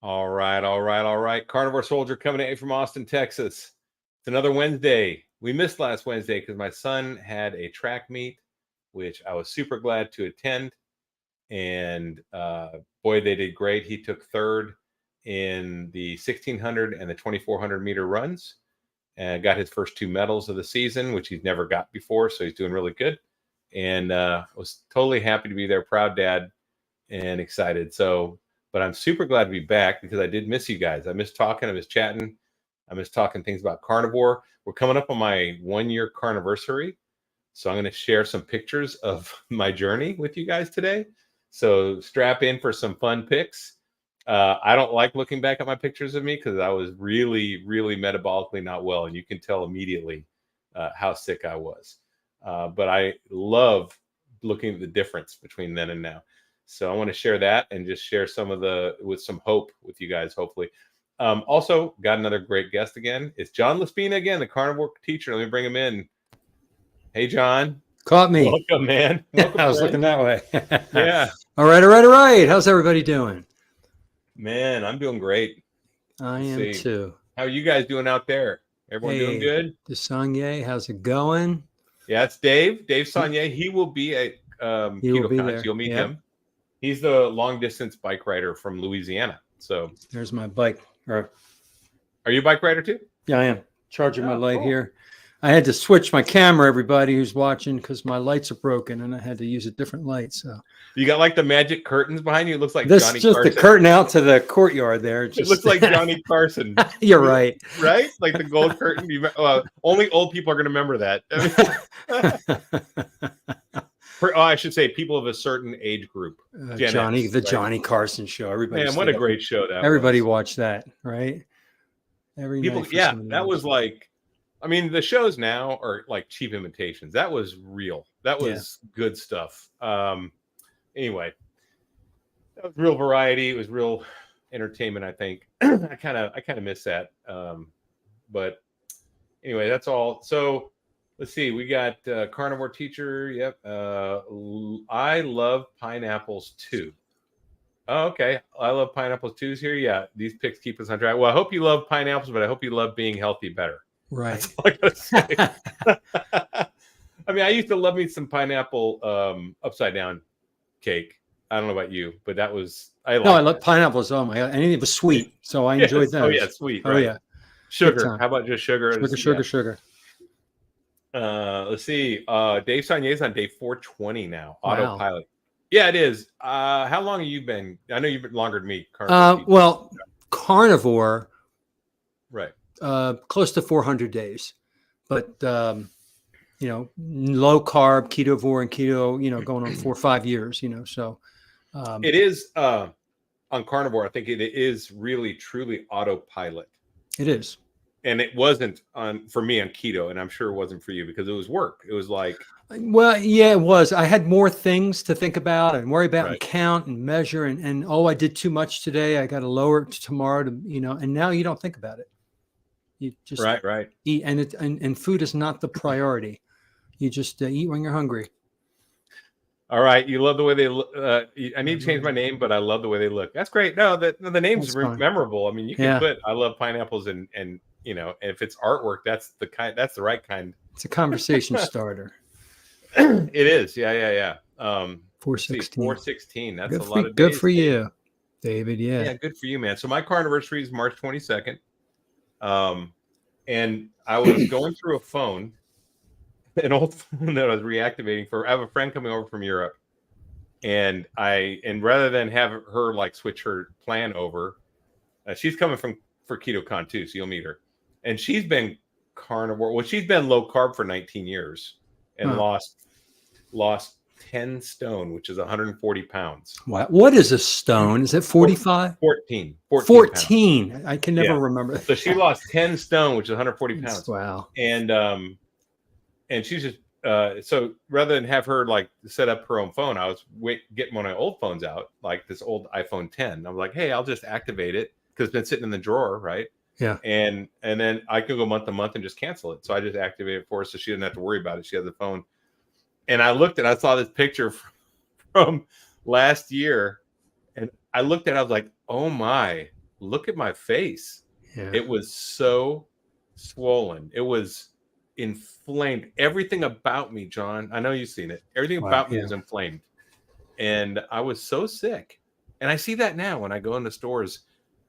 All right, all right, all right. Carnivore Soldier coming at you from Austin, Texas. It's another Wednesday. We missed last Wednesday because my son had a track meet, which I was super glad to attend. And boy, they did great. He took third in the 1600 and the 2400 meter runs and got his first 2 medals of the season, which he's never got before. So he's doing really good. And was totally happy to be there, proud dad, and excited. But I'm super glad to be back because I did miss you guys. I miss talking, I miss chatting, I miss talking things about carnivore. We're coming up on my 1-year carniversary. So I'm going to share some pictures of my journey with you guys today. So strap in for some fun pics. I don't like looking back at my pictures of me because I was really, really metabolically not well. And you can tell immediately how sick I was. But I love looking at the difference between then and now. So I want to share that and just share some of with some hope with you guys, hopefully. Also, got another great guest again. It's John Laspina again, the carnivore teacher. Let me bring him in. Hey, John. Caught me. Welcome, man. Welcome, I was looking that way. Yeah. All right. How's everybody doing? Man, I'm doing great. I am too. How are you guys doing out there? Everyone doing good? Desanya, how's it going? Yeah, it's Dave. Dave Saunier. He will be at KetoCon. You'll meet him. He's the long distance bike rider from Louisiana. So there's my bike. Are you a bike rider too? Yeah, I am. Charging my light here. I had to switch my camera, everybody who's watching, because my lights are broken and I had to use a different light. So you got like the magic curtains behind you. It looks like this Johnny is just Carson. the curtain out to the courtyard there. It looks like Johnny Carson. You're right. Right? Like the gold curtain. Only old people are going to remember that. I should say people of a certain age group. Johnny Carson show. Everybody. Man, what a great show that everybody watched that, right? Every people, night yeah, that was like, I mean, the shows now are like cheap imitations. That was real. That was good stuff. Anyway, that was real variety. It was real entertainment, I think. I kind of miss that. But anyway, that's all. So let's see. We got carnivore teacher. Yep. I love pineapples too. Oh, okay. I love pineapples too. Here, yeah. These pics keep us on track. Well, I hope you love pineapples, but I hope you love being healthy better. Right. That's all I gotta say. I mean, I used to love me some pineapple upside down cake. I don't know about you, but that was I love pineapples. Oh my god, and it was sweet, so I enjoyed that. Oh yeah, sweet. Oh right. Yeah, sugar. How about just sugar? Sugar. Let's see. Dave Saunier's on day 420 now. Wow. Autopilot. Yeah, it is. How long have you been? I know you've been longer than me. Carnivore. Right. Close to 400 days, but low carb, ketovore, and keto. Going on 4 or 5 years. So it is on carnivore. I think it is really truly autopilot. It is. And it wasn't for me on keto, and I'm sure it wasn't for you because it was work. It was like, well, yeah, it was. I had more things to think about and worry about and count and measure and I did too much today. I got to lower it tomorrow and now you don't think about it. You just eat, and food is not the priority. You just eat when you're hungry. All right, you love the way they look. I need to change my name, but I love the way they look. That's great. No, the name's memorable. I mean, you can put I love pineapples and if it's artwork, that's the right kind. It's a conversation starter. It is. Yeah. 416. 416. That's a lot of days. Good for you, David. Yeah. Yeah, good for you, man. So my carniversary is March 22nd. And I was going through a phone, an old phone that I was reactivating I have a friend coming over from Europe, and rather than have her like switch her plan over, she's coming for KetoCon too, so you'll meet her, and she's been carnivore. Well, she's been low carb for 19 years and lost 10 stone, which is 140 pounds. Wow. What is a stone? Is it 45? 14. 14. I can never remember. So she lost 10 stone, which is 140 pounds. Wow. And she's just so rather than have her like set up her own phone, I was getting one of my old phones out, like this old iPhone 10. I was like, hey, I'll just activate it because it's been sitting in the drawer, right? Yeah. And then I could go month to month and just cancel it. So I just activated it for her so she doesn't have to worry about it. She has a phone. And I looked and I saw this picture from last year, and I looked at it, I was like, oh my, look at my face. Yeah. It was so swollen. It was inflamed. Everything about me, John, I know you've seen it. Everything Wow, about me yeah. was inflamed. And I was so sick. And I see that now when I go into stores.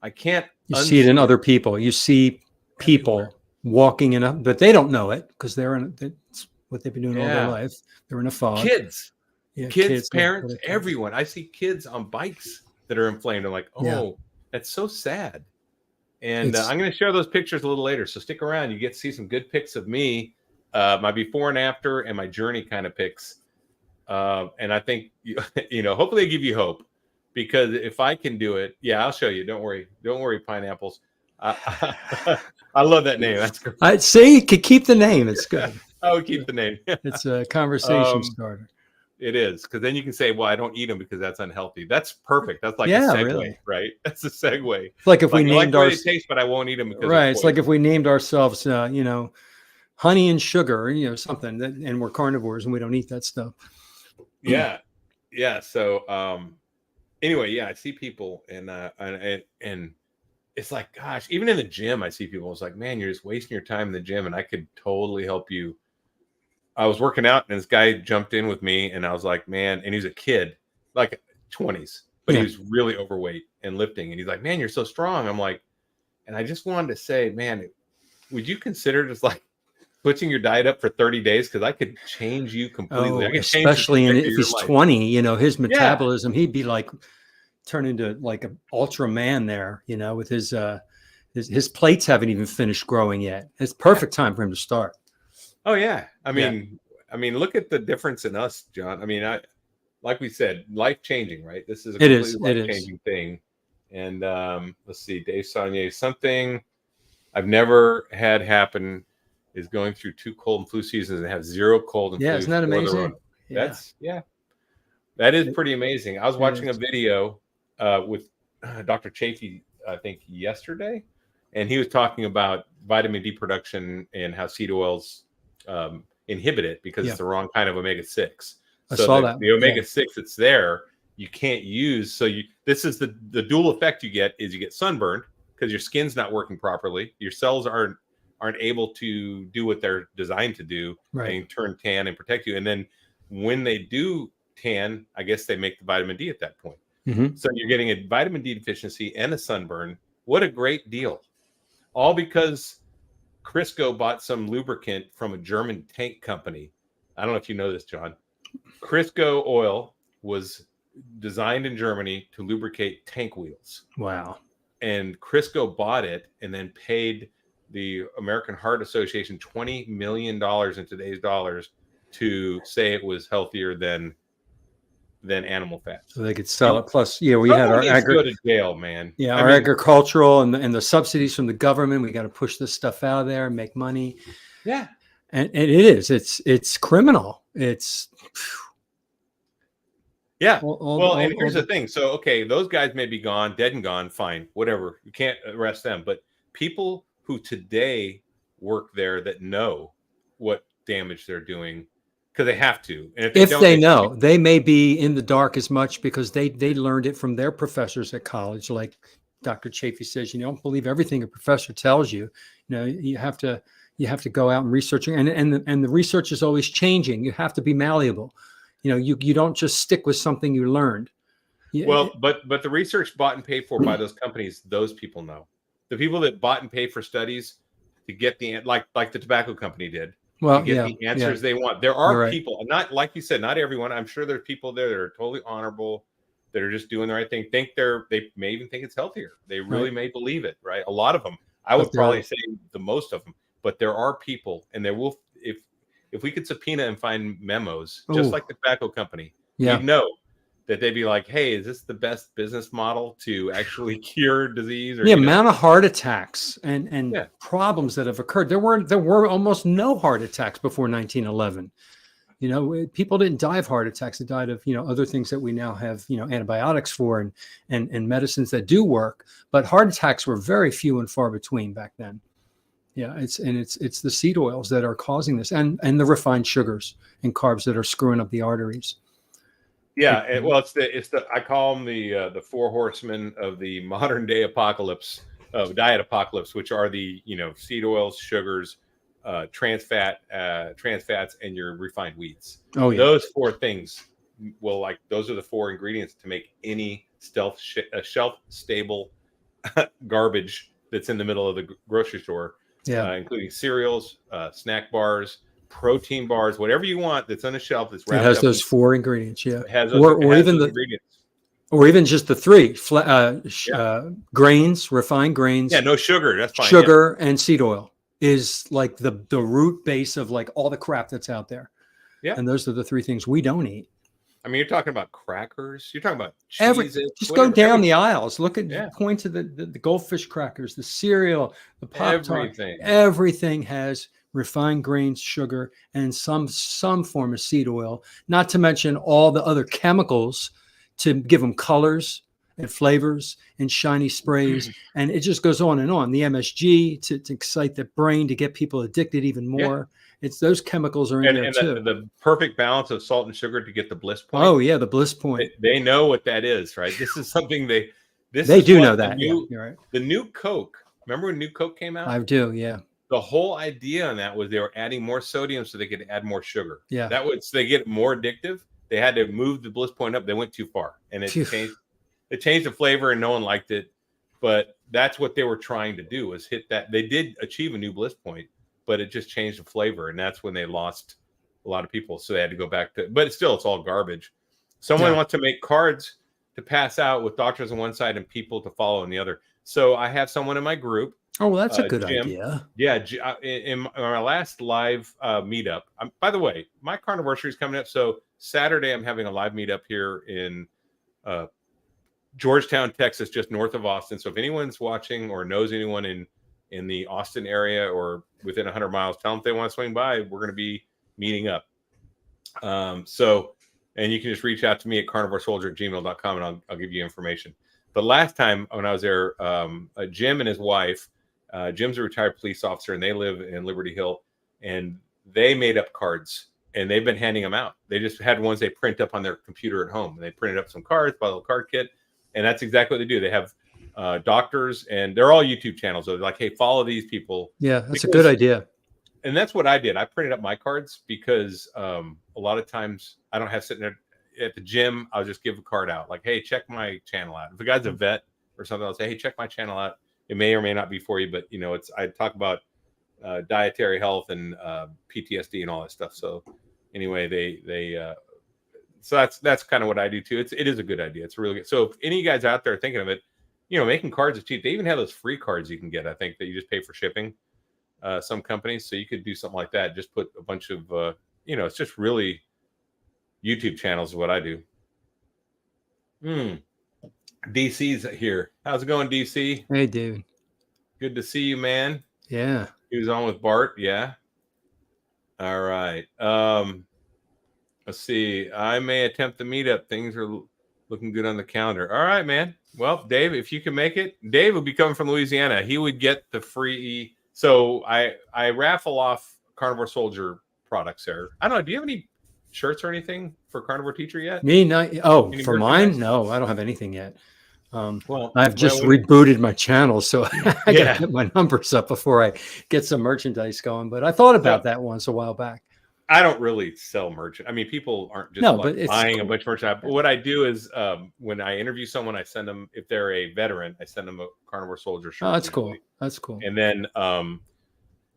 I can't You see it in unsee other people. You see people everywhere. walking in a, but they don't know it because that's what they've been doing all their Yeah. life. They're in a fog. Kids, Yeah, kids, little parents, kids. everyone. I see kids on bikes that are inflamed. I'm like, Yeah. oh, that's so sad. And It's I'm going to share those pictures a little later. So stick around. You get to see some good pics of me, my before and after, and my journey kind of pics. And I think, hopefully they give you hope, because if I can do it, yeah, I'll show you. Don't worry. Don't worry, pineapples. I love that name. That's great. I see. You could keep the name. It's good. I would keep the name. It's a conversation starter. It is, because then you can say, well, I don't eat them because that's unhealthy. That's perfect. That's like a Yeah, segue, really. right? That's a segue. It's like if we I like named the way our they taste, but I won't eat them because right. they're It's like poison. if we named ourselves, honey and sugar, something that, and we're carnivores and we don't eat that stuff. Yeah. So anyway, yeah, I see people and it's like, gosh, even in the gym, I see people. It's like, man, you're just wasting your time in the gym, and I could totally help you. I was working out and this guy jumped in with me, and I was like, man, and he was a kid, like 20s, but he was really overweight and lifting. And he's like, man, you're so strong. I'm like, and I just wanted to say, man, would you consider just like switching your diet up for 30 days? Because I could change you completely. I could especially change if he's 20, his metabolism, he'd be like turn into like an ultra man there, with his plates haven't even finished growing yet. It's perfect time for him to start. Oh yeah. I mean, look at the difference in us, John. I mean, like we said, life changing, right? This is a completely life changing thing. And let's see, Dave Saunier, something I've never had happen is going through 2 cold and flu seasons and have 0 cold and flu. Isn't that amazing? That is pretty amazing. I was watching a video with Dr. Chafee, I think yesterday, and he was talking about vitamin D production and how seed oils inhibit it because it's the wrong kind of omega-6. I saw that. The omega-6 that's there, you can't use. So this is the dual effect you get is you get sunburned because your skin's not working properly. Your cells aren't able to do what they're designed to do, and turn tan and protect you. And then when they do tan, I guess they make the vitamin D at that point. Mm-hmm. So you're getting a vitamin D deficiency and a sunburn. What a great deal. All because Crisco bought some lubricant from a German tank company. I don't know if you know this, John. Crisco oil was designed in Germany to lubricate tank wheels. Wow. And Crisco bought it and then paid the American Heart Association $20 million in today's dollars to say it was healthier than animal fat. So they could sell it. Plus, we had our go to jail, man. Yeah, our agricultural and the subsidies from the government. We got to push this stuff out of there and make money. Yeah, and it is. It's criminal. It's and here's the thing. So okay, those guys may be gone, dead and gone. Fine, whatever. You can't arrest them, but people who today work there that know what damage they're doing. Because they have to. And if they know, they may be in the dark as much because they learned it from their professors at college. Like Dr. Chafee says, you don't believe everything a professor tells you. You have to go out and research, and the research is always changing. You have to be malleable. You don't just stick with something you learned. Well, but the research bought and paid for by those companies, those people know. The people that bought and paid for studies to get like the tobacco company did. To get the answers they want. There are people, not like you said, not everyone. I'm sure there's people there that are totally honorable, that are just doing the right thing. They may even think it's healthier. They really may believe it, right? A lot of them. I would probably say the most of them. But there are people, and there will. If we could subpoena and find memos, just like the tobacco company, you'd know that they'd be like, "Hey, is this the best business model to actually cure disease?" Or the amount of heart attacks and problems that have occurred. There were almost no heart attacks before 1911. People didn't die of heart attacks. They died of other things that we now have antibiotics for and medicines that do work. But heart attacks were very few and far between back then. Yeah, it's the seed oils that are causing this, and the refined sugars and carbs that are screwing up the arteries. Yeah, well, it's the I call them the four horsemen of the modern day apocalypse, of diet apocalypse, which are the seed oils, sugars, trans fats, and your refined wheats. Oh yeah. Those four things. Well, like those are the four ingredients to make any shelf stable garbage that's in the middle of the grocery store. Yeah. Including cereals, snack bars, protein bars, whatever you want that's on the shelf that's wrapped It has up those four ingredients. Yeah. It has Or even those the ingredients. or even just the three grains, refined grains. Yeah, no sugar. That's fine. Sugar and seed oil is like the root base of like all the crap that's out there. Yeah. And those are the three things we don't eat. I mean, you're talking about crackers. You're talking about cheeses. Just go down the aisles. Look at point to the goldfish crackers, the cereal, the Pop-Tart. Everything has refined grains, sugar, and some form of seed oil. Not to mention all the other chemicals to give them colors and flavors and shiny sprays, and it just goes on and on. The MSG to excite the brain, to get people addicted even more. It's those chemicals are in there too. The perfect balance of salt and sugar to get the bliss point. Oh yeah, the bliss point. They know what that is, right? This is something they do know that. You're right. The new Coke. Remember when new Coke came out? I do. Yeah. The whole idea on that was they were adding more sodium so they could add more sugar. Yeah. That was so they get more addictive. They had to move the bliss point up. They went too far, and it changed. It changed the flavor, and no one liked it. But that's what they were trying to do, was hit that. They did achieve a new bliss point, but it just changed the flavor, and that's when they lost a lot of people. So they had to go back to. But it's all garbage. Someone wants to make cards to pass out with doctors on one side and people to follow on the other. So I have someone in my group. Oh, well, that's a good idea. Yeah, in my last live meetup. By the way, my Carnivorsary is coming up. So Saturday, I'm having a live meetup here in Georgetown, Texas, just north of Austin. So if anyone's watching or knows anyone in the Austin area or within 100 miles, tell them if they want to swing by. We're going to be meeting up. And you can just reach out to me at carnivoresoldier@gmail.com, and I'll give you information. But last time when I was there, Jim and his wife, Jim's a retired police officer, and they live in Liberty Hill, and they made up cards, and they've been handing them out. They just had ones they print up on their computer at home, and they printed up some cards, bought a little card kit, and that's exactly what they do. They have doctors, and they're all YouTube channels. So they're like, hey, follow these people. Yeah, that's a good idea. And that's what I did. I printed up my cards because a lot of times I don't have sitting there at the gym. I'll just give a card out like, hey, check my channel out. If a guy's a vet or something, I'll say, hey, check my channel out. It may or may not be for you, but I talk about dietary health and PTSD and all that stuff. So anyway, so that's kind of what I do too. It is a good idea. It's really good. So if any guys out there thinking of it, making cards is cheap. They even have those free cards you can get. I think that you just pay for shipping. Some companies, so you could do something like that. Just put a bunch of, it's just really YouTube channels is what I do. DC's here. How's it going, DC? Hey, dude. Good to see you, man. Yeah. He was on with Bart. Yeah. All right. Let's see. I may attempt the meetup. Things are looking good on the calendar. All right, man. Well, Dave, if you can make it, Dave would be coming from Louisiana. He would get the free. So I raffle off Carnivore Soldier products there. I don't know. Do you have any shirts or anything for Carnivore Teacher yet? Me? No. Oh, for mine? No, I don't have anything yet. Well, I've just rebooted my channel, so I got to get my numbers up before I get some merchandise going. But I thought about that once a while back. I don't really sell merch. I mean, people aren't just buying a bunch of merchandise. But what I do is when I interview someone, I send them, if they're a veteran, I send them a Carnivore Soldier shirt. Oh, that's cool. That's cool. And then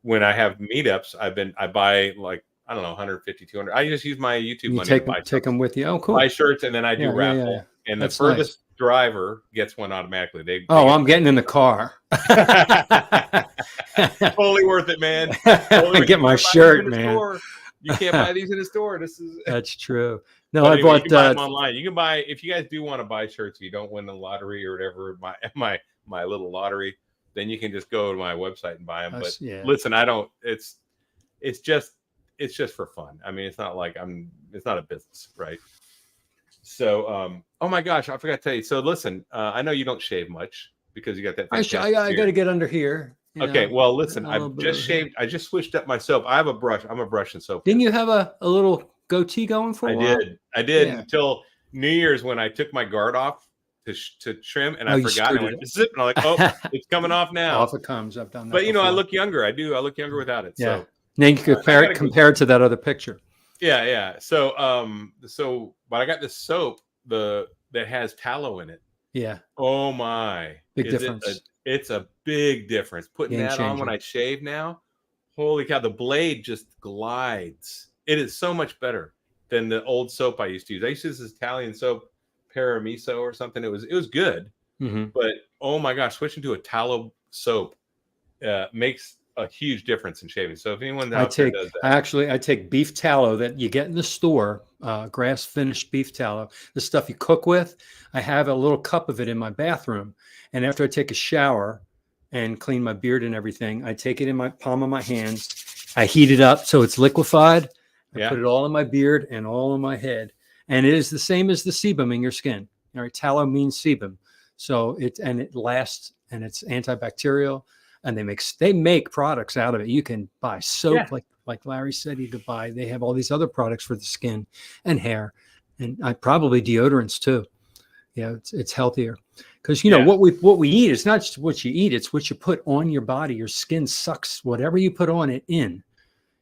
when I have meetups, I buy like, I don't know, 150, 200. I just use my YouTube money to buy take them with you. Oh, cool. Buy shirts, and then I do raffle. Yeah. And that's the furthest driver gets one automatically. I'm getting in the car. Totally worth it, man. I get my shirt, man. You can't buy these in the store. That's true. No, anyway, I bought you can buy them online. You can buy, if you guys do want to buy shirts, you don't win the lottery or whatever, my little lottery, then you can just go to my website and buy them. But listen, I don't. It's just for fun. I mean, it's not like it's not a business, right? So, oh my gosh, I forgot to tell you. So listen, I know you don't shave much because you got that. I got to get under here. Okay, well, listen, I've just shaved. I just switched up my soap. I have a brush. I'm a brush and soap. Didn't you have a little goatee going for a while? I did until New Year's when I took my guard off to trim, and Oh, I you forgot. And I screwed went it. zip, and I'm like, oh, it's coming off now. Off it comes. I've done that. But you know, I before. look younger. I do. I look younger without it. Yeah. So Now you can compare it to that other picture. yeah, yeah. So but I got this soap that has tallow in it. Yeah. Oh my, Big difference. It's a big difference. Putting Game that on when changer. I shave now, holy cow, the blade just glides. It is so much better than the old soap I used to use. I used to use this Italian soap, Paramiso or something. It was good, but oh my gosh, switching to a tallow soap makes a huge difference in shaving. So if anyone out there does that, I take beef tallow that you get in the store, grass finished beef tallow, the stuff you cook with. I have a little cup of it in my bathroom, and after I take a shower and clean my beard and everything, I take it in my palm of my hands. I heat it up so it's liquefied. I put it all in my beard and all in my head, and it is the same as the sebum in your skin. All right, tallow means sebum, so it lasts, and it's antibacterial. And they make products out of it. You can buy soap, like Larry said, you could buy. They have all these other products for the skin and hair, and probably deodorants too. Yeah, it's healthier because what we eat is not just what you eat; it's what you put on your body. Your skin sucks whatever you put on it in.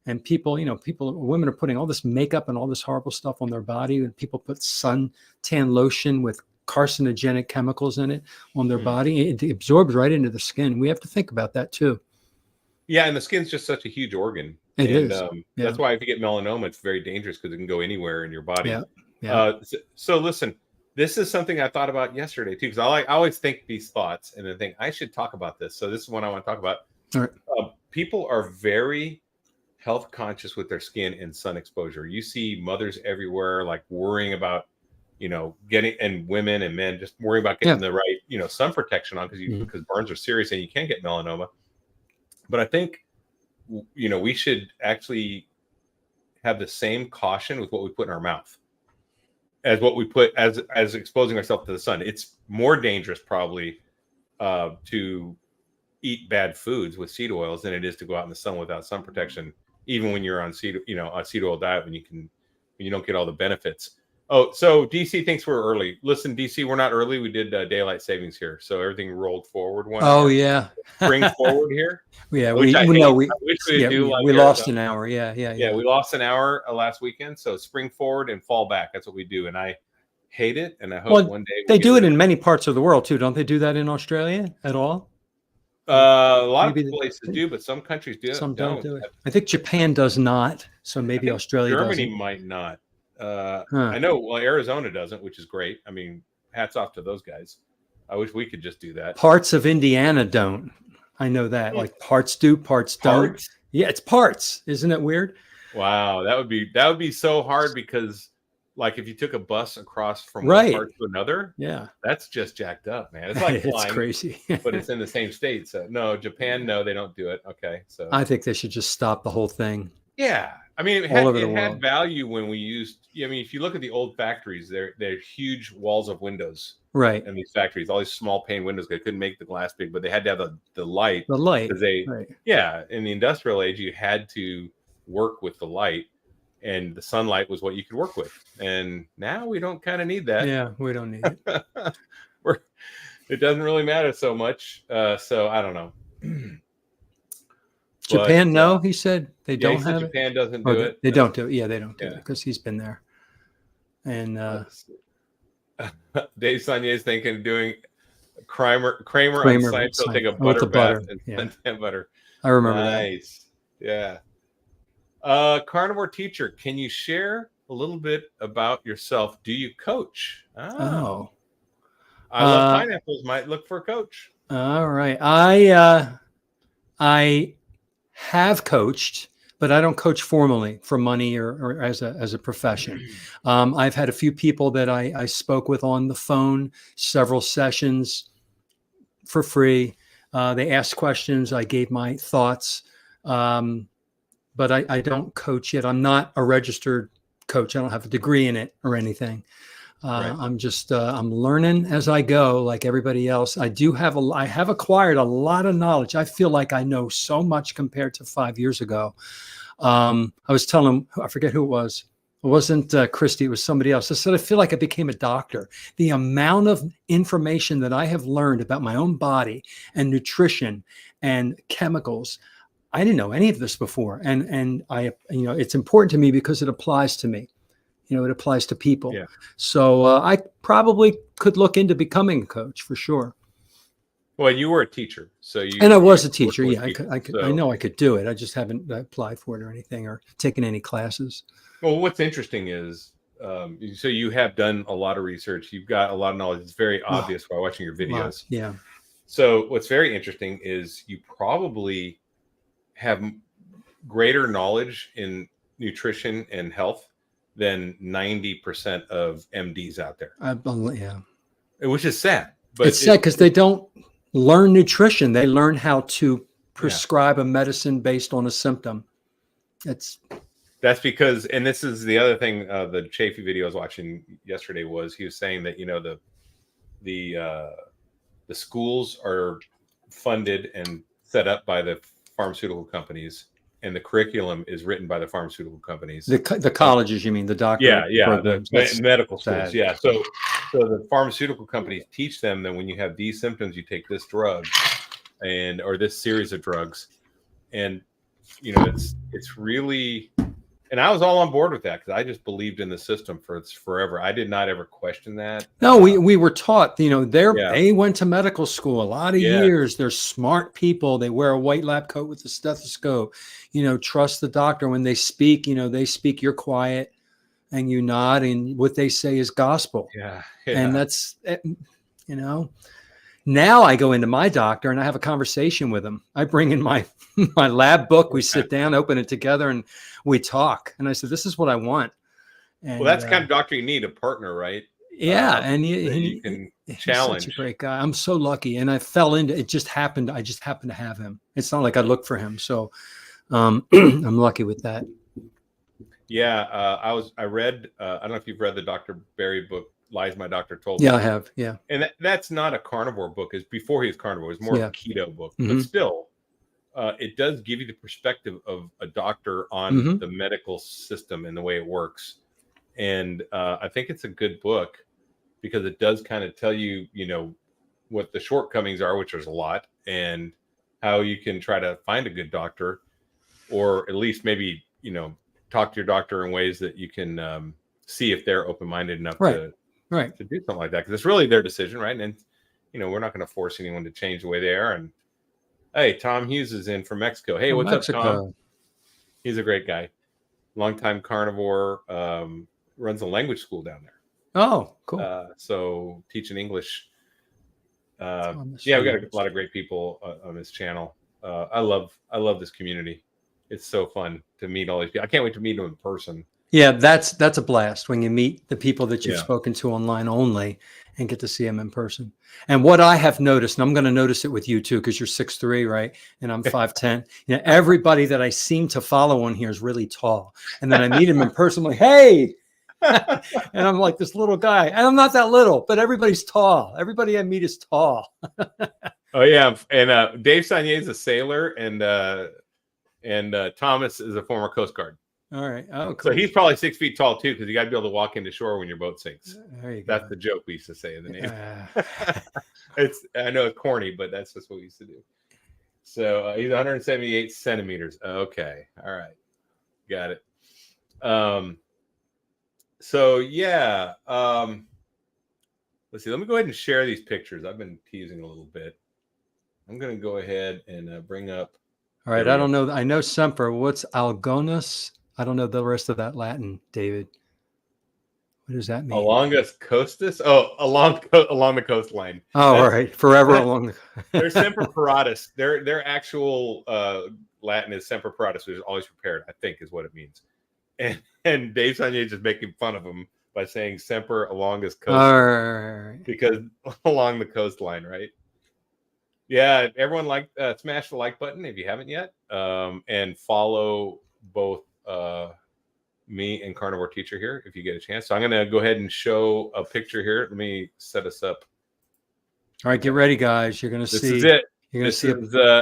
And women are putting all this makeup and all this horrible stuff on their body, and people put suntan lotion with carcinogenic chemicals in it on their body. It absorbs right into the skin. We have to think about that too. Yeah, and the skin's just such a huge organ. It is. That's why if you get melanoma, it's very dangerous because it can go anywhere in your body. Yeah. So listen, this is something I thought about yesterday too, because I always think these thoughts and then think I should talk about this. So this is what I want to talk about. All right. People are very health conscious with their skin and sun exposure. You see mothers everywhere like worrying about getting, and women and men just worry about getting the right, sun protection on because burns are serious and you can get melanoma. But I think, we should actually have the same caution with what we put in our mouth as what we put as exposing ourselves to the sun. It's more dangerous probably to eat bad foods with seed oils than it is to go out in the sun without sun protection, even when you're on seed oil diet, when you don't get all the benefits. Oh, so DC thinks we're early. Listen, DC, we're not early. We did daylight savings here, so everything rolled forward one hour. Yeah, spring forward here. Yeah, we lost an hour. Yeah, we lost an hour last weekend. So spring forward and fall back. That's what we do, and I hate it. And I hope one day they do it in many parts of the world too. Don't they do that in Australia at all? A lot of places do, but some countries do. Some don't do it. I think Japan does not. So maybe Australia. Germany might not. I know. Well, Arizona doesn't, which is great. I mean, hats off to those guys. I wish we could just do that. Parts of Indiana don't. I know that. Like parts do, parts don't. Yeah, it's parts. Isn't it weird? Wow, that would be so hard because, like, if you took a bus across from one part to another, that's just jacked up, man. It's like flying, it's crazy, but it's in the same state. So no, Japan, no, they don't do it. Okay, so I think they should just stop the whole thing. Yeah, I mean, it had value when we used. I mean, if you look at the old factories, they're huge walls of windows, right? And these factories, all these small pane windows, they couldn't make the glass big, but they had to have the light. The light, because in the industrial age, you had to work with the light, and the sunlight was what you could work with. And now we don't kind of need that. Yeah, we don't need it. It doesn't really matter so much. So I don't know. Japan, no, he said they don't have Japan it. Doesn't do it. They don't do it. Yeah, they don't do it because he's been there. And Dave Sonier's thinking of doing Kramer on Seinfeld, take a butter bath and butter. I remember that. Nice. Yeah. Carnivore teacher, can you share a little bit about yourself? Do you coach? Oh. I love pineapples. Might look for a coach. All right. I have coached, but I don't coach formally for money or as a profession. I've had a few people that I spoke with on the phone, several sessions for free. They asked questions. I gave my thoughts, but I don't coach yet. I'm not a registered coach. I don't have a degree in it or anything. I'm just I'm learning as I go, like everybody else. I have acquired a lot of knowledge. I feel like I know so much compared to 5 years ago. I was telling him, I forget who it was. It wasn't Christy, it was somebody else. I said, I feel like I became a doctor. The amount of information that I have learned about my own body and nutrition and chemicals, I didn't know any of this before. And I, it's important to me because it applies to me. It applies to people. Yeah. So I probably could look into becoming a coach for sure. Well, you were a teacher, so I was a teacher. Yeah, so. I know I could do it. I just haven't applied for it or anything or taken any classes. Well, what's interesting is, so you have done a lot of research. You've got a lot of knowledge. It's very obvious by watching your videos. Yeah. So what's very interesting is you probably have greater knowledge in nutrition and health than 90% of MDs out there. Yeah. Which is sad. But it's sad because they don't learn nutrition. They learn how to prescribe a medicine based on a symptom. That's because, and this is the other thing, the Chafee video I was watching yesterday was he was saying that, the schools are funded and set up by the pharmaceutical companies, and the curriculum is written by the pharmaceutical companies. The colleges, you mean, the doctor? Yeah, the medical schools. Yeah. So the pharmaceutical companies teach them that when you have these symptoms, you take this drug or this series of drugs. And, it's really, and I was all on board with that because I just believed in the system for forever. I did not ever question that. No, we were taught, they went to medical school a lot of years. They're smart people. They wear a white lab coat with a stethoscope, trust the doctor when they speak, they speak, you're quiet and you nod, and what they say is gospel. Yeah. And that's, now I go into my doctor and I have a conversation with him. I bring in my lab book. We sit down, open it together, and we talk. And I said, this is what I want. And, well, that's the kind of doctor you need, a partner, right? Yeah. And you can challenge. He's such a great guy. I'm so lucky. And I fell into it. Just happened. I just happened to have him. It's not like I looked for him. So I'm lucky with that. Yeah. I read, I don't know if you've read the Dr. Berry book, Lies My Doctor Told Me. Yeah, I have. Yeah. And that's not a carnivore book. It's before he was carnivore. It's more of a keto book. Mm-hmm. But still, it does give you the perspective of a doctor on the medical system and the way it works. And I think it's a good book because it does kind of tell you, what the shortcomings are, which there's a lot, and how you can try to find a good doctor, or at least maybe, talk to your doctor in ways that you can see if they're open-minded enough to do something like that. Because it's really their decision, right? And, we're not going to force anyone to change the way they are. And hey, Tom Hughes is in from Mexico. Hey, what's up, Tom? He's a great guy. Longtime carnivore, runs a language school down there. Oh, cool. So teaching English. We got a lot of great people on this channel. I love this community. It's so fun to meet all these people. I can't wait to meet them in person. Yeah, that's a blast when you meet the people that you've spoken to online only and get to see them in person. And what I have noticed, and I'm going to notice it with you too, because you're 6'3", right? And I'm 5'10". Everybody that I seem to follow on here is really tall. And then I meet him in person, I'm like, hey. And I'm like this little guy. And I'm not that little, but everybody's tall. Everybody I meet is tall. Oh, yeah. And Dave Saunier is a sailor, and Thomas is a former Coast Guard. All right. Oh, cool. So he's probably 6 feet tall too, because you got to be able to walk into shore when your boat sinks. There you go. That's the joke we used to say in the Navy. I know it's corny, but that's just what we used to do. So he's 178 centimeters. Okay. All right. Got it. So yeah. Let's see. Let me go ahead and share these pictures. I've been teasing a little bit. I'm going to go ahead and bring up. All right. I don't know. I know Semper. What's Algonus? I don't know the rest of that Latin, David. What does that mean? Alongus costus? Oh, along the coastline. Oh, all right. Forever along the. They're semper paratus. Their actual Latin is semper paratus, which is always prepared, I think is what it means. And Dave Saunier is just making fun of him by saying semper alongus coast, because along the coastline, right? Yeah, everyone smash the like button if you haven't yet, and follow both me and Carnivore Teacher here if you get a chance. So I'm going to go ahead and show a picture here. Let me set us up. All right, get ready, guys. You're going to see. This is it. You're going to see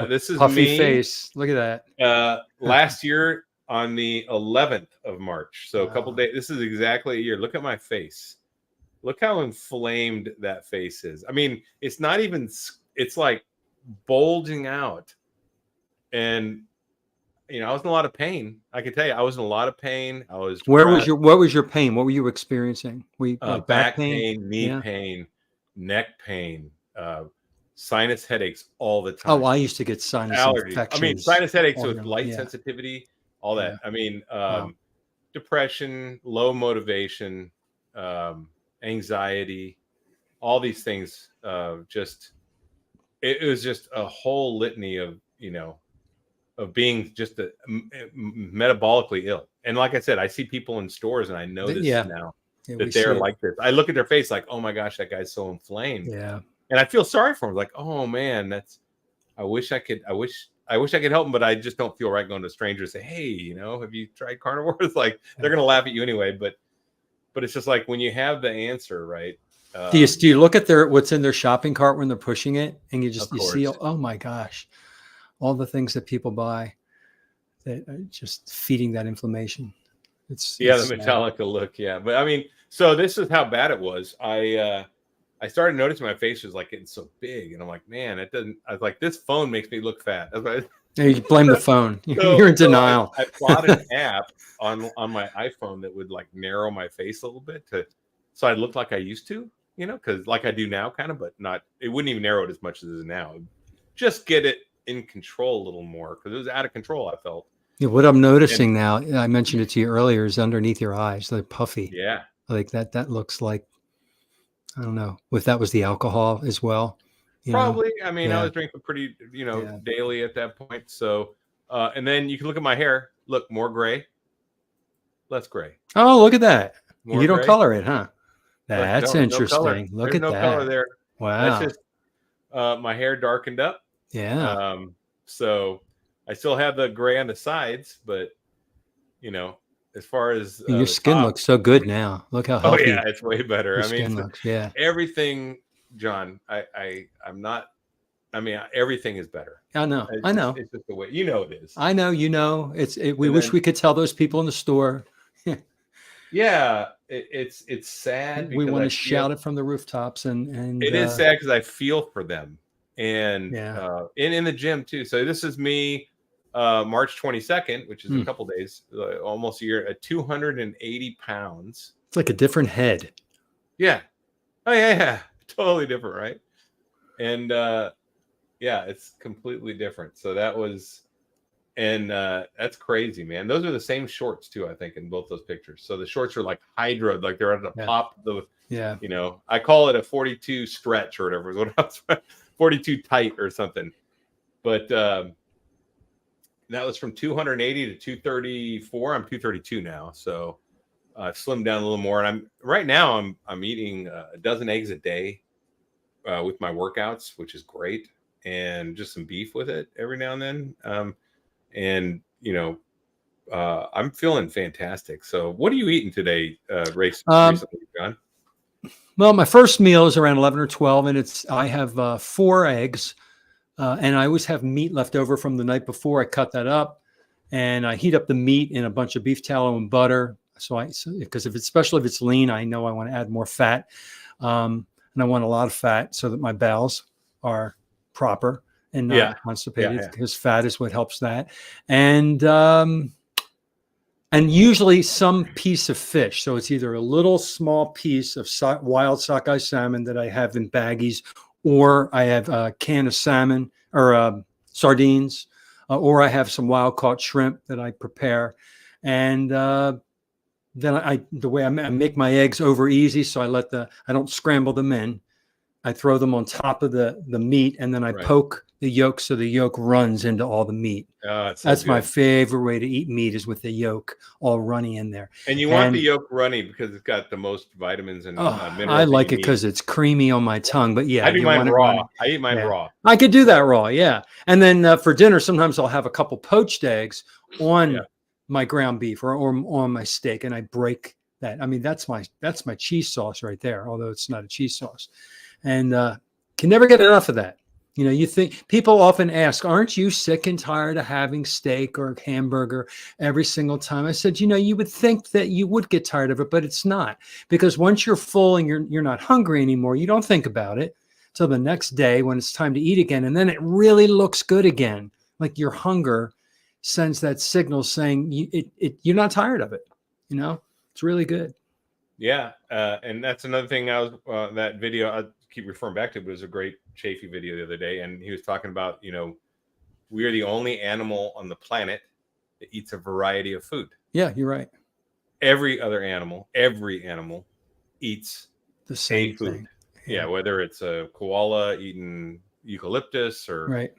this is puffy me. face. Look at that. Last year, on the 11th of March. So a couple days. This is exactly a year. Look at my face. Look how inflamed that face is. I mean, it's not even, it's like bulging out. And, you know, I was in a lot of pain. I can tell you, I was in a lot of pain. I was what was your pain? What were you experiencing? Like back pain, knee pain, neck pain, sinus headaches all the time. Oh, I used to get sinus infections. I mean, sinus headaches with light sensitivity, all that. I mean, depression, low motivation, anxiety, all these things. It was just a whole litany of, you know, of being just metabolically ill. And like I said, I see people in stores, and I notice now that they're like this. I look at their face like, oh my gosh, that guy's so inflamed. Yeah. And I feel sorry for him. Like, oh man, I wish I could help him, but I just don't feel right going to strangers and say, hey, you know, have you tried carnivore? It's like, they're going to laugh at you anyway. But it's just like, when you have the answer, right? Do you look at what's in their shopping cart when they're pushing it, and you see, oh my gosh, all the things that people buy that are just feeding that inflammation. It's the Metallica look. Yeah. But I mean, so this is how bad it was. I started noticing my face was like getting so big, and I'm like, man, I was like, this phone makes me look fat. You blame the phone. You're in denial. I bought an app on my iPhone that would like narrow my face a little bit so I looked like I used to, you know, because like I do now, kind of, but not. It wouldn't even narrow it as much as it is now. Just get it in control a little more, because it was out of control, I felt. Yeah, what I'm noticing now, I mentioned it to you earlier, is underneath your eyes, they're puffy. Yeah, like that looks like, I don't know if that was the alcohol as well. Probably. I mean, I was drinking pretty, daily at that point. So, and then you can look at my hair. Look, more gray, less gray. Oh, look at that. More you don't gray. Color it, huh? That's interesting. No look at no that. Color there. Wow. That's just my hair darkened up. Yeah. So I still have the gray on the sides, but you know, as far as your skin looks so good now. Look how healthy. Oh yeah, it's way better. Your skin looks, everything, John. I'm not. I mean, everything is better. I know. It's just the way, you know, it is. I know. You know, we wish we could tell those people in the store. Yeah, it's sad. We want to shout it from the rooftops, and it is sad because I feel for them, and in the gym too. So this is me. March 22nd, which is a couple days, almost a year, at 280 pounds. It's like a different head. Yeah. Oh yeah. Totally different, right? And it's completely different. So that was, and that's crazy, man. Those are the same shorts too, I think, in both those pictures. So the shorts are like hydro, like they're at the pop. You know, I call it a 42 stretch or whatever is what I was, 42 tight or something. But that was from 280 to 234. I'm 232 now, so I've slimmed down a little more. And I'm eating a dozen eggs a day with my workouts, which is great, and just some beef with it every now and then. And you know, I'm feeling fantastic. So, what are you eating today, recently, John? Well, my first meal is around 11 or 12, and I have 4 eggs. And I always have meat left over from the night before. I cut that up, and I heat up the meat in a bunch of beef tallow and butter. Because especially if it's lean, I know I want to add more fat, and I want a lot of fat so that my bowels are proper and not constipated. Because fat is what helps that, and usually some piece of fish. So it's either a little small piece of wild sockeye salmon that I have in baggies, or I have a can of salmon or sardines, or I have some wild caught shrimp that I prepare. And then the way I make my eggs over easy, so I don't scramble them in. I throw them on top of the meat, and then I poke the yolk so the yolk runs into all the meat. That's my favorite way to eat meat, is with the yolk all runny in there. And you want the yolk runny because it's got the most vitamins and minerals. I like it because it's creamy on my tongue. But yeah, I do mine raw. I eat mine raw. I could do that raw, yeah. And then for dinner, sometimes I'll have a couple poached eggs on my ground beef or on my steak, and I break that. I mean, that's my cheese sauce right there, although it's not a cheese sauce. And can never get enough of that. You know, you think people often ask, aren't you sick and tired of having steak or hamburger every single time? I said, you know, you would think that you would get tired of it, but it's not, because once you're full and you're not hungry anymore, you don't think about it till the next day when it's time to eat again. And then it really looks good again. Like your hunger sends that signal saying you're not tired of it. You know, it's really good. Yeah. And that's another thing I was, that video I keep referring back to, but it was a great Chafee video the other day. And he was talking about, you know, we are the only animal on the planet that eats a variety of food. Yeah, you're right. Every animal eats the same food. thing. Yeah, whether it's a koala eating eucalyptus or right.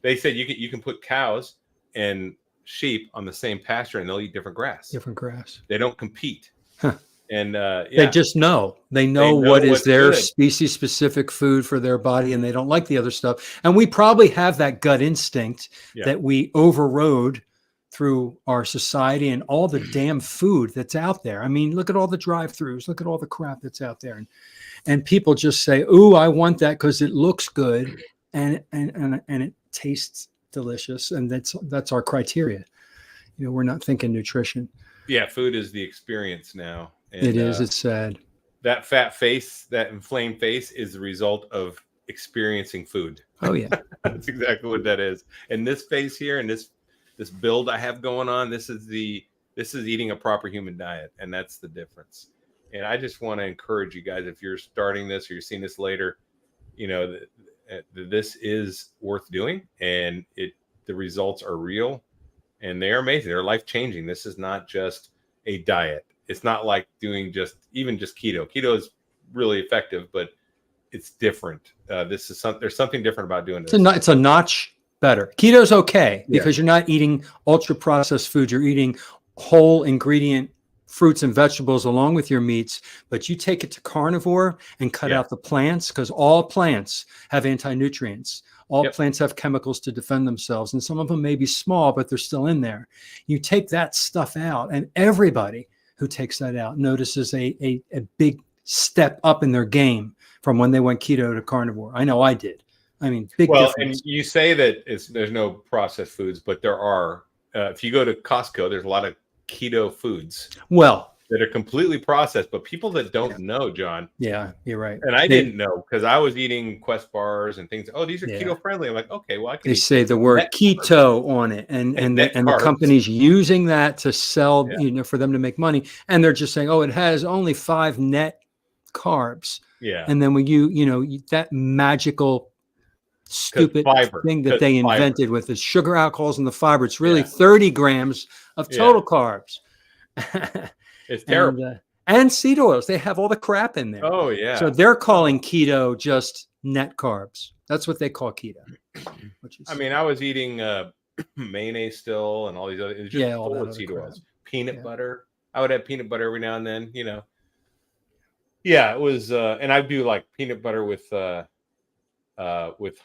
They said you can put cows and sheep on the same pasture and they'll eat different grass. Different grass. They don't compete. Huh. And they just know. They know what is their good. species specific food for their body, and they don't like the other stuff. And we probably have that gut instinct that we overrode through our society and all the damn food that's out there. I mean, look at all the drive-throughs, look at all the crap that's out there. And people just say, "Ooh, I want that because it looks good and it tastes delicious." And that's our criteria. You know, we're not thinking nutrition. Yeah, food is the experience now. And, it is. It's sad. That fat face, that inflamed face, is the result of experiencing food. Oh yeah, that's exactly what that is. And this face here, and this build I have going on, this is eating a proper human diet, and that's the difference. And I just want to encourage you guys, if you're starting this or you're seeing this later, you know, this is worth doing, and the results are real, and they're amazing. They're life changing. This is not just a diet. It's not like doing just keto. Keto is really effective, but it's different. There's something different about doing this. It's a notch better. Keto's okay because you're not eating ultra processed food. You're eating whole ingredient fruits and vegetables along with your meats, but you take it to carnivore and cut out the plants, because all plants have anti-nutrients. All plants have chemicals to defend themselves, and some of them may be small, but they're still in there. You take that stuff out, and everybody who takes that out notices a big step up in their game from when they went keto to carnivore. I know I did. I mean, big difference. And you say that there's no processed foods, but there are. If you go to Costco, there's a lot of keto foods. Well, that are completely processed, but people that don't know, John. Yeah, you're right. And I didn't know, because I was eating Quest bars and things. Oh, these are keto friendly. I'm like, okay, well, I can. They say the word keto on it, and the company's using that to sell, you know, for them to make money. And they're just saying, oh, it has only 5 net carbs. Yeah. And then when you know, that magical stupid thing that they invented with the sugar, alcohols, and the fiber, it's really 30 grams of total carbs. It's terrible. And seed oils. They have all the crap in there. Oh, yeah. So they're calling keto just net carbs. That's what they call keto. I mean, I was eating mayonnaise still and all these other, it's just full of seed oils. Peanut butter. I would have peanut butter every now and then, you know. Yeah, it was, and I do like peanut butter with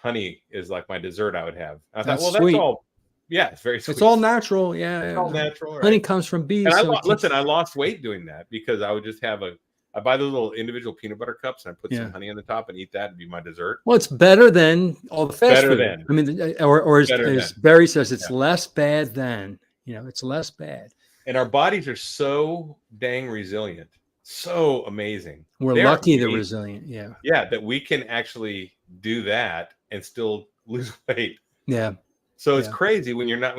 honey is like my dessert I would have. I thought, well, that's all. Yeah, it's very sweet. It's all natural. Yeah, it's all natural. Right? Honey comes from bees. And I lost weight doing that, because I would just have I buy the little individual peanut butter cups and I put some honey on the top and eat that and be my dessert. Well, it's better than all the fast food. I mean, or as Barry says, it's less bad than. You know, it's less bad. And our bodies are so dang resilient, so amazing. We're lucky they're resilient. Yeah. Yeah, that we can actually do that and still lose weight. Yeah. So it's crazy when you're not,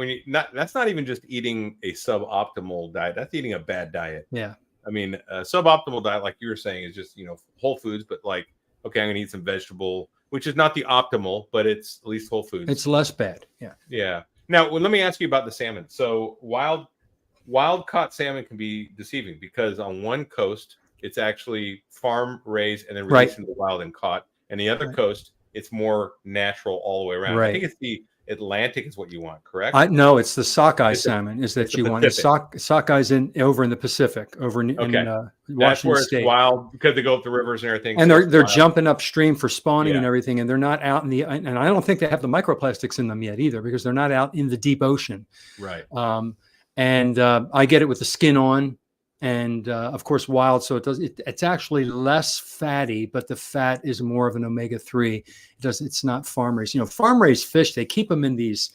that's not even just eating a suboptimal diet. That's eating a bad diet. Yeah. I mean, a suboptimal diet, like you were saying, is just, you know, whole foods, but like, okay, I'm going to eat some vegetable, which is not the optimal, but it's at least whole foods. It's less bad. Yeah. Yeah. Now, let me ask you about the salmon. So wild caught salmon can be deceiving, because on one coast, it's actually farm raised and then released into the wild and caught. And the other coast, it's more natural all the way around. I think it's the Atlantic is what you want, correct? No, it's the sockeye salmon is that you want. Sockeyes over in the Pacific, over in Washington That's where State. It's wild, because they go up the rivers and everything. And they're jumping upstream for spawning and everything, and they're not out in the. And I don't think they have the microplastics in them yet either, because they're not out in the deep ocean. Right. And I get it with the skin on, and of course wild. So it's actually less fatty, but the fat is more of an omega-3. It's not farm raised. Farm raised fish, they keep them in these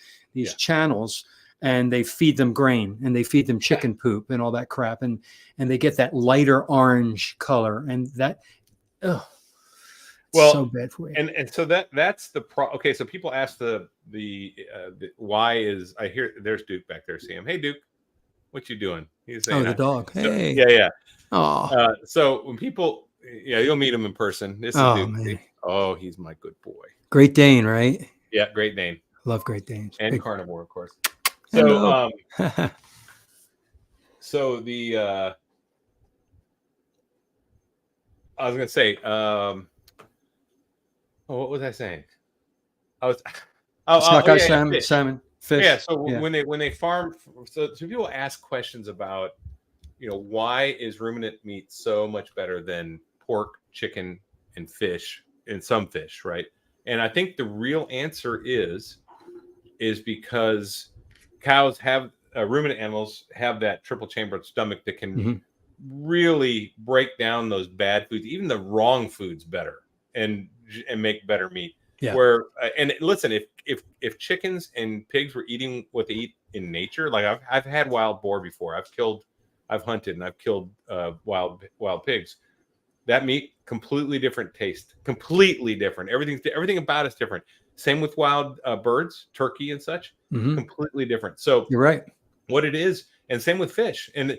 channels, and they feed them grain, and they feed them chicken poop and all that crap, and they get that lighter orange color, and that so bad for you. And so that's the okay. So people ask the why is, I hear there's Duke back there. See him. Hey Duke, what you doing? He's saying, the dog. Hey. Yeah. Oh. So when people, you'll meet him in person. This is Duke. Man. Oh, he's my good boy. Great Dane, right? Yeah, Great Dane. Love Great Danes. And Carnivore, of course. So so the I was gonna say, what was I saying? I was salmon, fish. Yeah. So when they farm, so people ask questions about, why is ruminant meat so much better than pork, chicken, and fish, and some fish, right? And I think the real answer is because cows have ruminant animals have that triple chambered stomach that can really break down those bad foods, even the wrong foods, better and make better meat. Yeah. Where and listen, if chickens and pigs were eating what they eat in nature, like I've had wild boar before, I've hunted and I've killed wild pigs. That meat, completely different taste, completely different. Everything about it's different. Same with wild birds, turkey and such, completely different. So you're right. What it is, and same with fish. And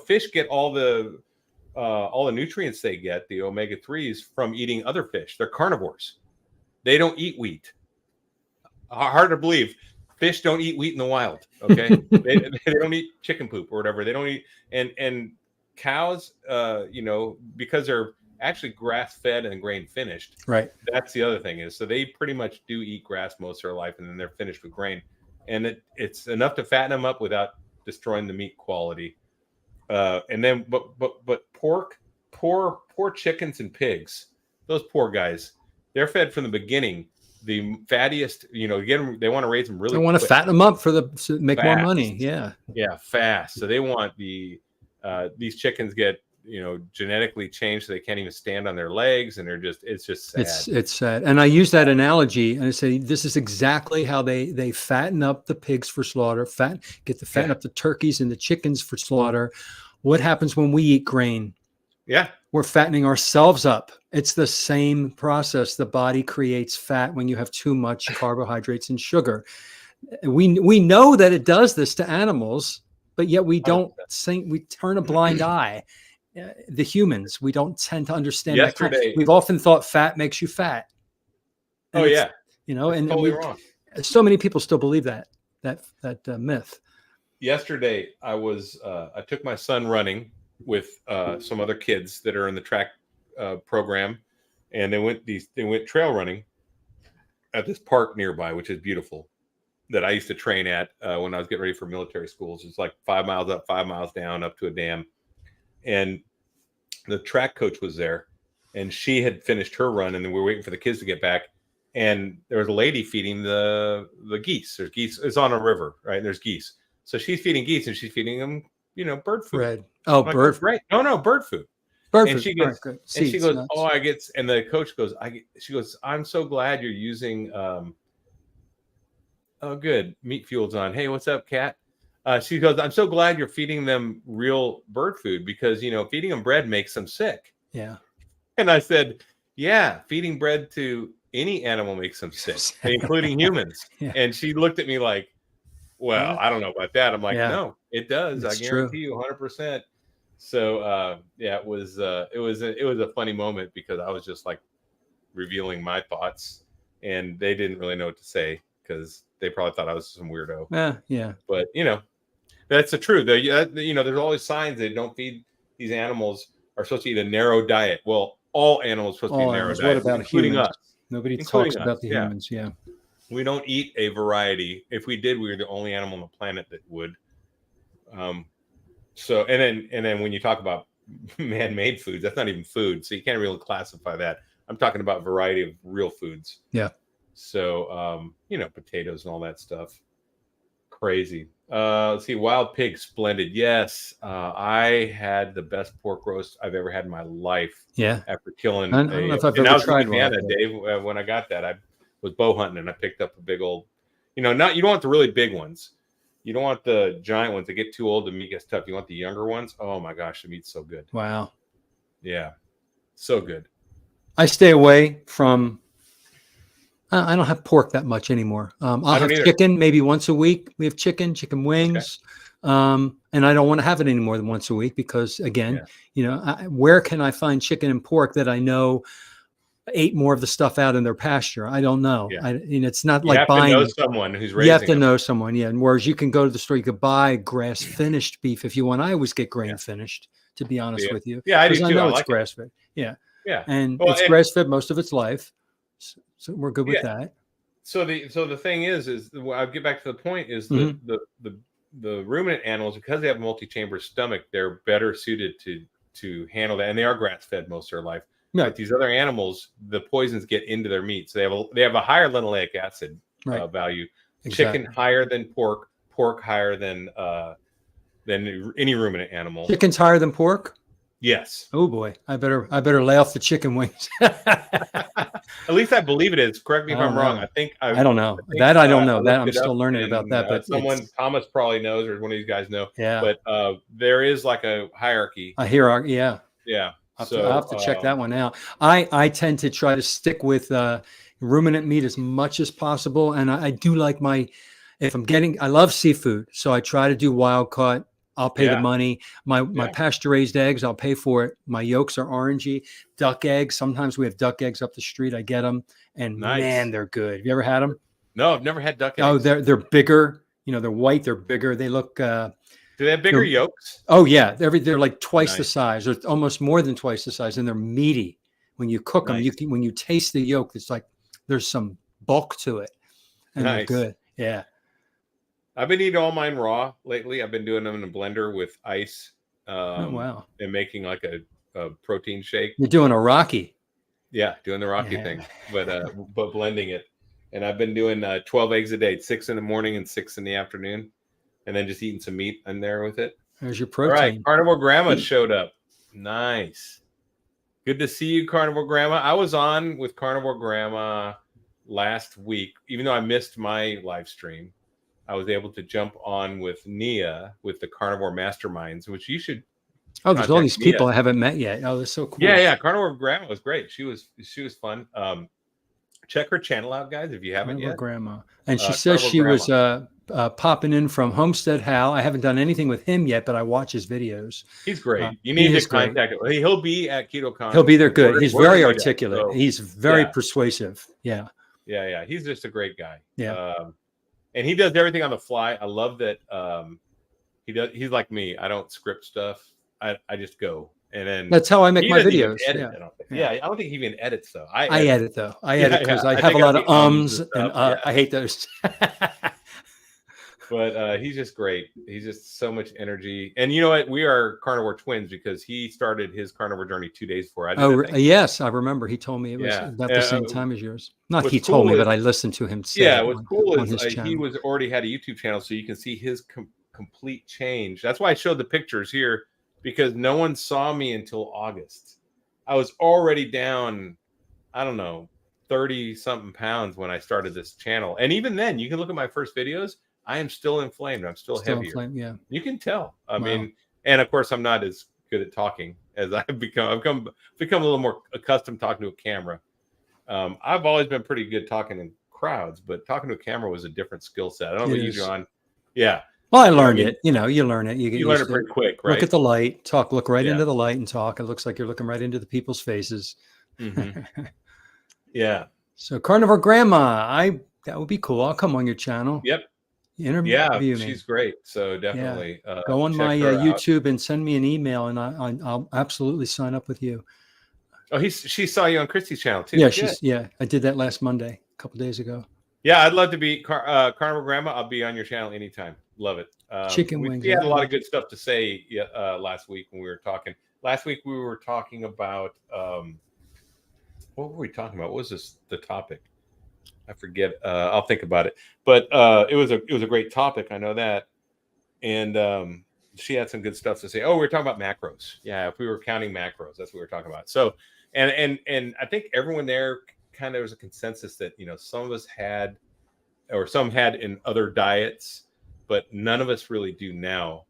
fish get all the nutrients they get, the omega-3s, from eating other fish. They're carnivores. They don't eat wheat. Hard to believe. Fish don't eat wheat in the wild. Okay, they don't eat chicken poop or whatever. They don't eat and cows. Because they're actually grass fed and grain finished. Right. That's the other thing is, so they pretty much do eat grass most of their life, and then they're finished with grain, and it's enough to fatten them up without destroying the meat quality. And then, but pork, poor chickens and pigs, those poor guys, they're fed from the beginning the fattiest. They want to raise them really. They want to fatten them up to make fast. More money. Yeah, fast. So they want these chickens get genetically changed so they can't even stand on their legs, and it's just sad. It's sad. And I use that analogy and I say this is exactly how they fatten up the pigs for slaughter, fatten up the turkeys and the chickens for slaughter. What happens when we eat grain? Yeah, we're fattening ourselves up. It's the same process. The body creates fat when you have too much carbohydrates and sugar. We know that it does this to animals, but yet we don't think, we turn a blind eye. The humans, we don't tend to understand that. We've often thought fat makes you fat. And and totally wrong. So many people still believe that myth. Yesterday, I took my son running with some other kids that are in the track program, and they went trail running at this park nearby, which is beautiful, that I used to train at when I was getting ready for military schools. It's like 5 miles up, 5 miles down, up to a dam. And the track coach was there, and she had finished her run, and then we were waiting for the kids to get back. And there was a lady feeding the geese. There's geese. It's on a river, right? And there's geese. So she's feeding geese, and she's feeding them, bird food. Bread. Oh, like, bird. Right? No, bird food. Bird and food. She goes, right, and she goes, nuts. And the coach goes, she goes, I'm so glad you're using. Oh, good. Meat Fuel's on. Hey, what's up, Kat? She goes, I'm so glad you're feeding them real bird food, because, feeding them bread makes them sick. Yeah. And I said, yeah, feeding bread to any animal makes them sick, including humans. Yeah. And she looked at me like, well, I don't know about that. I'm like, no, it does. I guarantee you 100%. So, it was a funny moment, because I was just like revealing my thoughts, and they didn't really know what to say, because they probably thought I was some weirdo. Yeah. But, that's the truth. There's always signs that don't feed these animals are supposed to eat a narrow diet. Well, all animals are supposed to eat a narrow diet, what about including humans? Us. Nobody talks about the humans. Yeah. We don't eat a variety. If we did, we were the only animal on the planet that would. So, and then when you talk about man-made foods, that's not even food. So you can't really classify that. I'm talking about variety of real foods. Yeah. So, potatoes and all that stuff. crazy. Let's see. Wild pig, splendid. Yes, I had the best pork roast I've ever had in my life. Yeah. After killing, I don't know if I've and ever I was in tried Louisiana, wild pig. Dave. When I got that, I was bow hunting, and I picked up a big old. You know, not you don't want the really big ones. You don't want the giant ones. They get too old. The meat gets tough. You want the younger ones. Oh my gosh, the meat's so good. Wow. Yeah, so good. I stay away from. I don't have pork that much anymore. I'll have chicken maybe once a week. We have chicken wings. Okay. And I don't want to have it any more than once a week because, again, you know, where can I find chicken and pork that I know ate more of the stuff out in their pasture? I don't know. Yeah. It's not you like have buying. To know someone who's raising. You have to them. know someone, yeah. And whereas you can go to the store, you could buy grass finished beef if you want. I always get grain finished, to be honest with you. Yeah, I do too. I know I it's like grass fed. Yeah. Yeah. And it's grass fed most of its life. So we're good with that. So the thing is I'll get back to the point is the ruminant animals, because they have a multi-chamber stomach, they're better suited to handle that, and they are grass fed most of their life. Right. But these other animals, the poisons get into their meat, so they have a higher linoleic acid value. Exactly. Chicken higher than pork higher than any ruminant animal. Chicken's higher than pork. Yes. Oh boy, I better lay off the chicken wings. At least I believe it is. Correct me if I'm wrong. I don't know. I don't know. That I'm still learning about that. But Thomas probably knows, or one of these guys know. Yeah. But there is like a hierarchy. A hierarchy. Yeah. Yeah. I'll have to check that one out. I tend to try to stick with ruminant meat as much as possible, and I do like I love seafood, so I try to do wild caught. I'll pay the money. My pasture raised eggs, I'll pay for it. My yolks are orangey. Duck eggs. Sometimes we have duck eggs up the street. I get them, and man, they're good. Have you ever had them? No, I've never had duck eggs. Oh, they're bigger. You know, they're white. They're bigger. They look. Do they have bigger yolks? Oh yeah, they're like twice the size, or almost more than twice the size, and they're meaty. When you cook them, when you taste the yolk, it's like there's some bulk to it, and they're good. Yeah. I've been eating all mine raw lately. I've been doing them in a blender with ice. Wow. And making like a protein shake. You're doing a Rocky. Yeah, doing the Rocky thing, but blending it. And I've been doing 12 eggs a day, 6 in the morning and 6 in the afternoon, and then just eating some meat in there with it. There's your protein. All right, Carnivore Grandma showed up. Nice. Good to see you, Carnivore Grandma. I was on with Carnivore Grandma last week, even though I missed my live stream. I was able to jump on with Nia with the Carnivore Masterminds, which you should. Oh, there's all these people I haven't met yet. Oh, that's so cool. Yeah. Carnivore Grandma was great. She was fun. Check her channel out, guys, if you haven't yet. Grandma. And she says she was popping in from Homestead Hal. I haven't done anything with him yet, but I watch his videos. He's great. You need to contact him. He'll be at KetoCon. He'll be there. Good. He's very articulate. So, he's very persuasive. Yeah. Yeah. He's just a great guy. Yeah. And he does everything on the fly. I love that. He's like me. I don't script stuff. I just go. And then that's how I make my videos. I don't think he even edits though. I edit though. I edit because I have a lot of ums and I hate those. But he's just great. He's just so much energy. And you know what? We are carnivore twins because he started his carnivore journey 2 days before I did. Yes, I remember. He told me it was about the same time as yours. Not he told me, but I listened to him say. Yeah, what's cool is he was already had a YouTube channel, so you can see his complete change. That's why I showed the pictures here, because no one saw me until August. I was already down, I don't know, 30 something pounds when I started this channel. And even then, you can look at my first videos. I am still inflamed. I'm still heavier. Inflamed, yeah. You can tell. I mean, and of course, I'm not as good at talking as I've become. I've become a little more accustomed talking to a camera. I've always been pretty good talking in crowds, but talking to a camera was a different skill set. I don't know about you, John. Yeah. Well, I learned it. You know, you learn it. You learn it pretty quick, right? Look at the light, look right into the light and talk. It looks like you're looking right into the people's faces. Mm-hmm. Yeah. So Carnivore Grandma, that would be cool. I'll come on your channel. Yep. Interview me. She's great. So definitely go on my YouTube and send me an email, and I'll absolutely sign up with you. Oh, she saw you on Christy's channel too. Yeah, I did that last Monday, a couple days ago. Yeah, I'd love to be Carnivore Grandma. I'll be on your channel anytime. Love it. Chicken wings. We had a lot of good stuff to say last week when we were talking. Last week we were talking about what were we talking about? What was the topic? I forget. I'll think about it. But it was a great topic. I know that. And she had some good stuff to say. Oh, we were talking about macros. Yeah, if we were counting macros, that's what we were talking about. So, and I think everyone there kind of was a consensus that, you know, some of us had, or some had in other diets, but none of us really do now.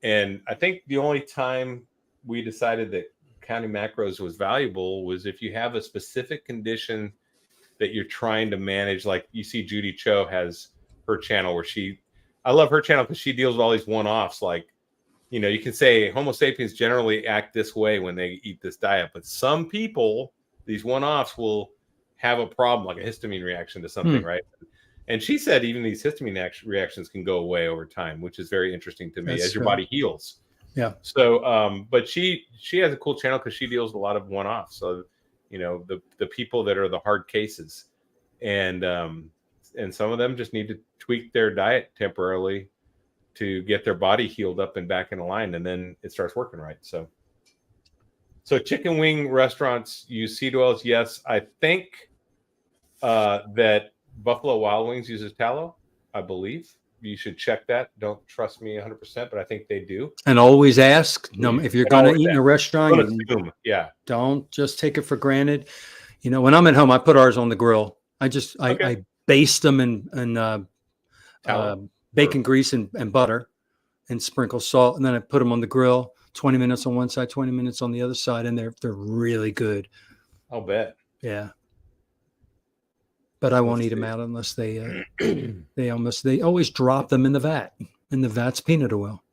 And I think the only time we decided that counting macros was valuable was if you have a specific condition that you're trying to manage. Like you see Judy Cho has her channel where I love her channel because she deals with all these one-offs. Like, you know, you can say Homo sapiens generally act this way when they eat this diet, but some people, these one-offs will have a problem, like a histamine reaction to something, right? And she said even these histamine reactions can go away over time, which is very interesting to me. As your body heals. Yeah. So, but she has a cool channel because she deals with a lot of one-offs. So, you know, the people that are the hard cases, and some of them just need to tweak their diet temporarily to get their body healed up and back in line, and then it starts working right. So chicken wing restaurants use seed oils. Yes, I think that Buffalo Wild Wings uses tallow, I believe. You should check that. Don't trust me 100%, but I think they do. And always ask. No, if you're going to eat in a restaurant, don't just take it for granted. You know, when I'm at home, I put ours on the grill. I baste them in bacon grease and butter, and sprinkle salt, and then I put them on the grill. 20 minutes on one side, 20 minutes on the other side, and they're really good. I'll bet. Yeah. But I won't eat them out unless they always drop them in the vat. And the vat's peanut oil.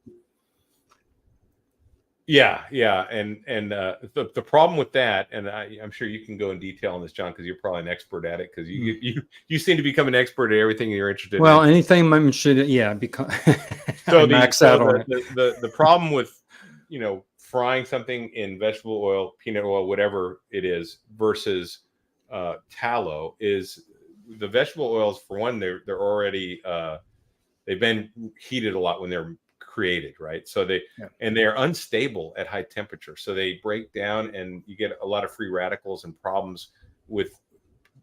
Yeah. And the problem with that, and I'm sure you can go in detail on this, John, because you're probably an expert at it, because you seem to become an expert at everything you're interested in. Well, anything I'm interested in, yeah. Because so the problem with, you know, frying something in vegetable oil, peanut oil, whatever it is, versus tallow is the vegetable oils, for one, they're already they've been heated a lot when they're created, right? So they're unstable at high temperature, so they break down, and you get a lot of free radicals and problems with,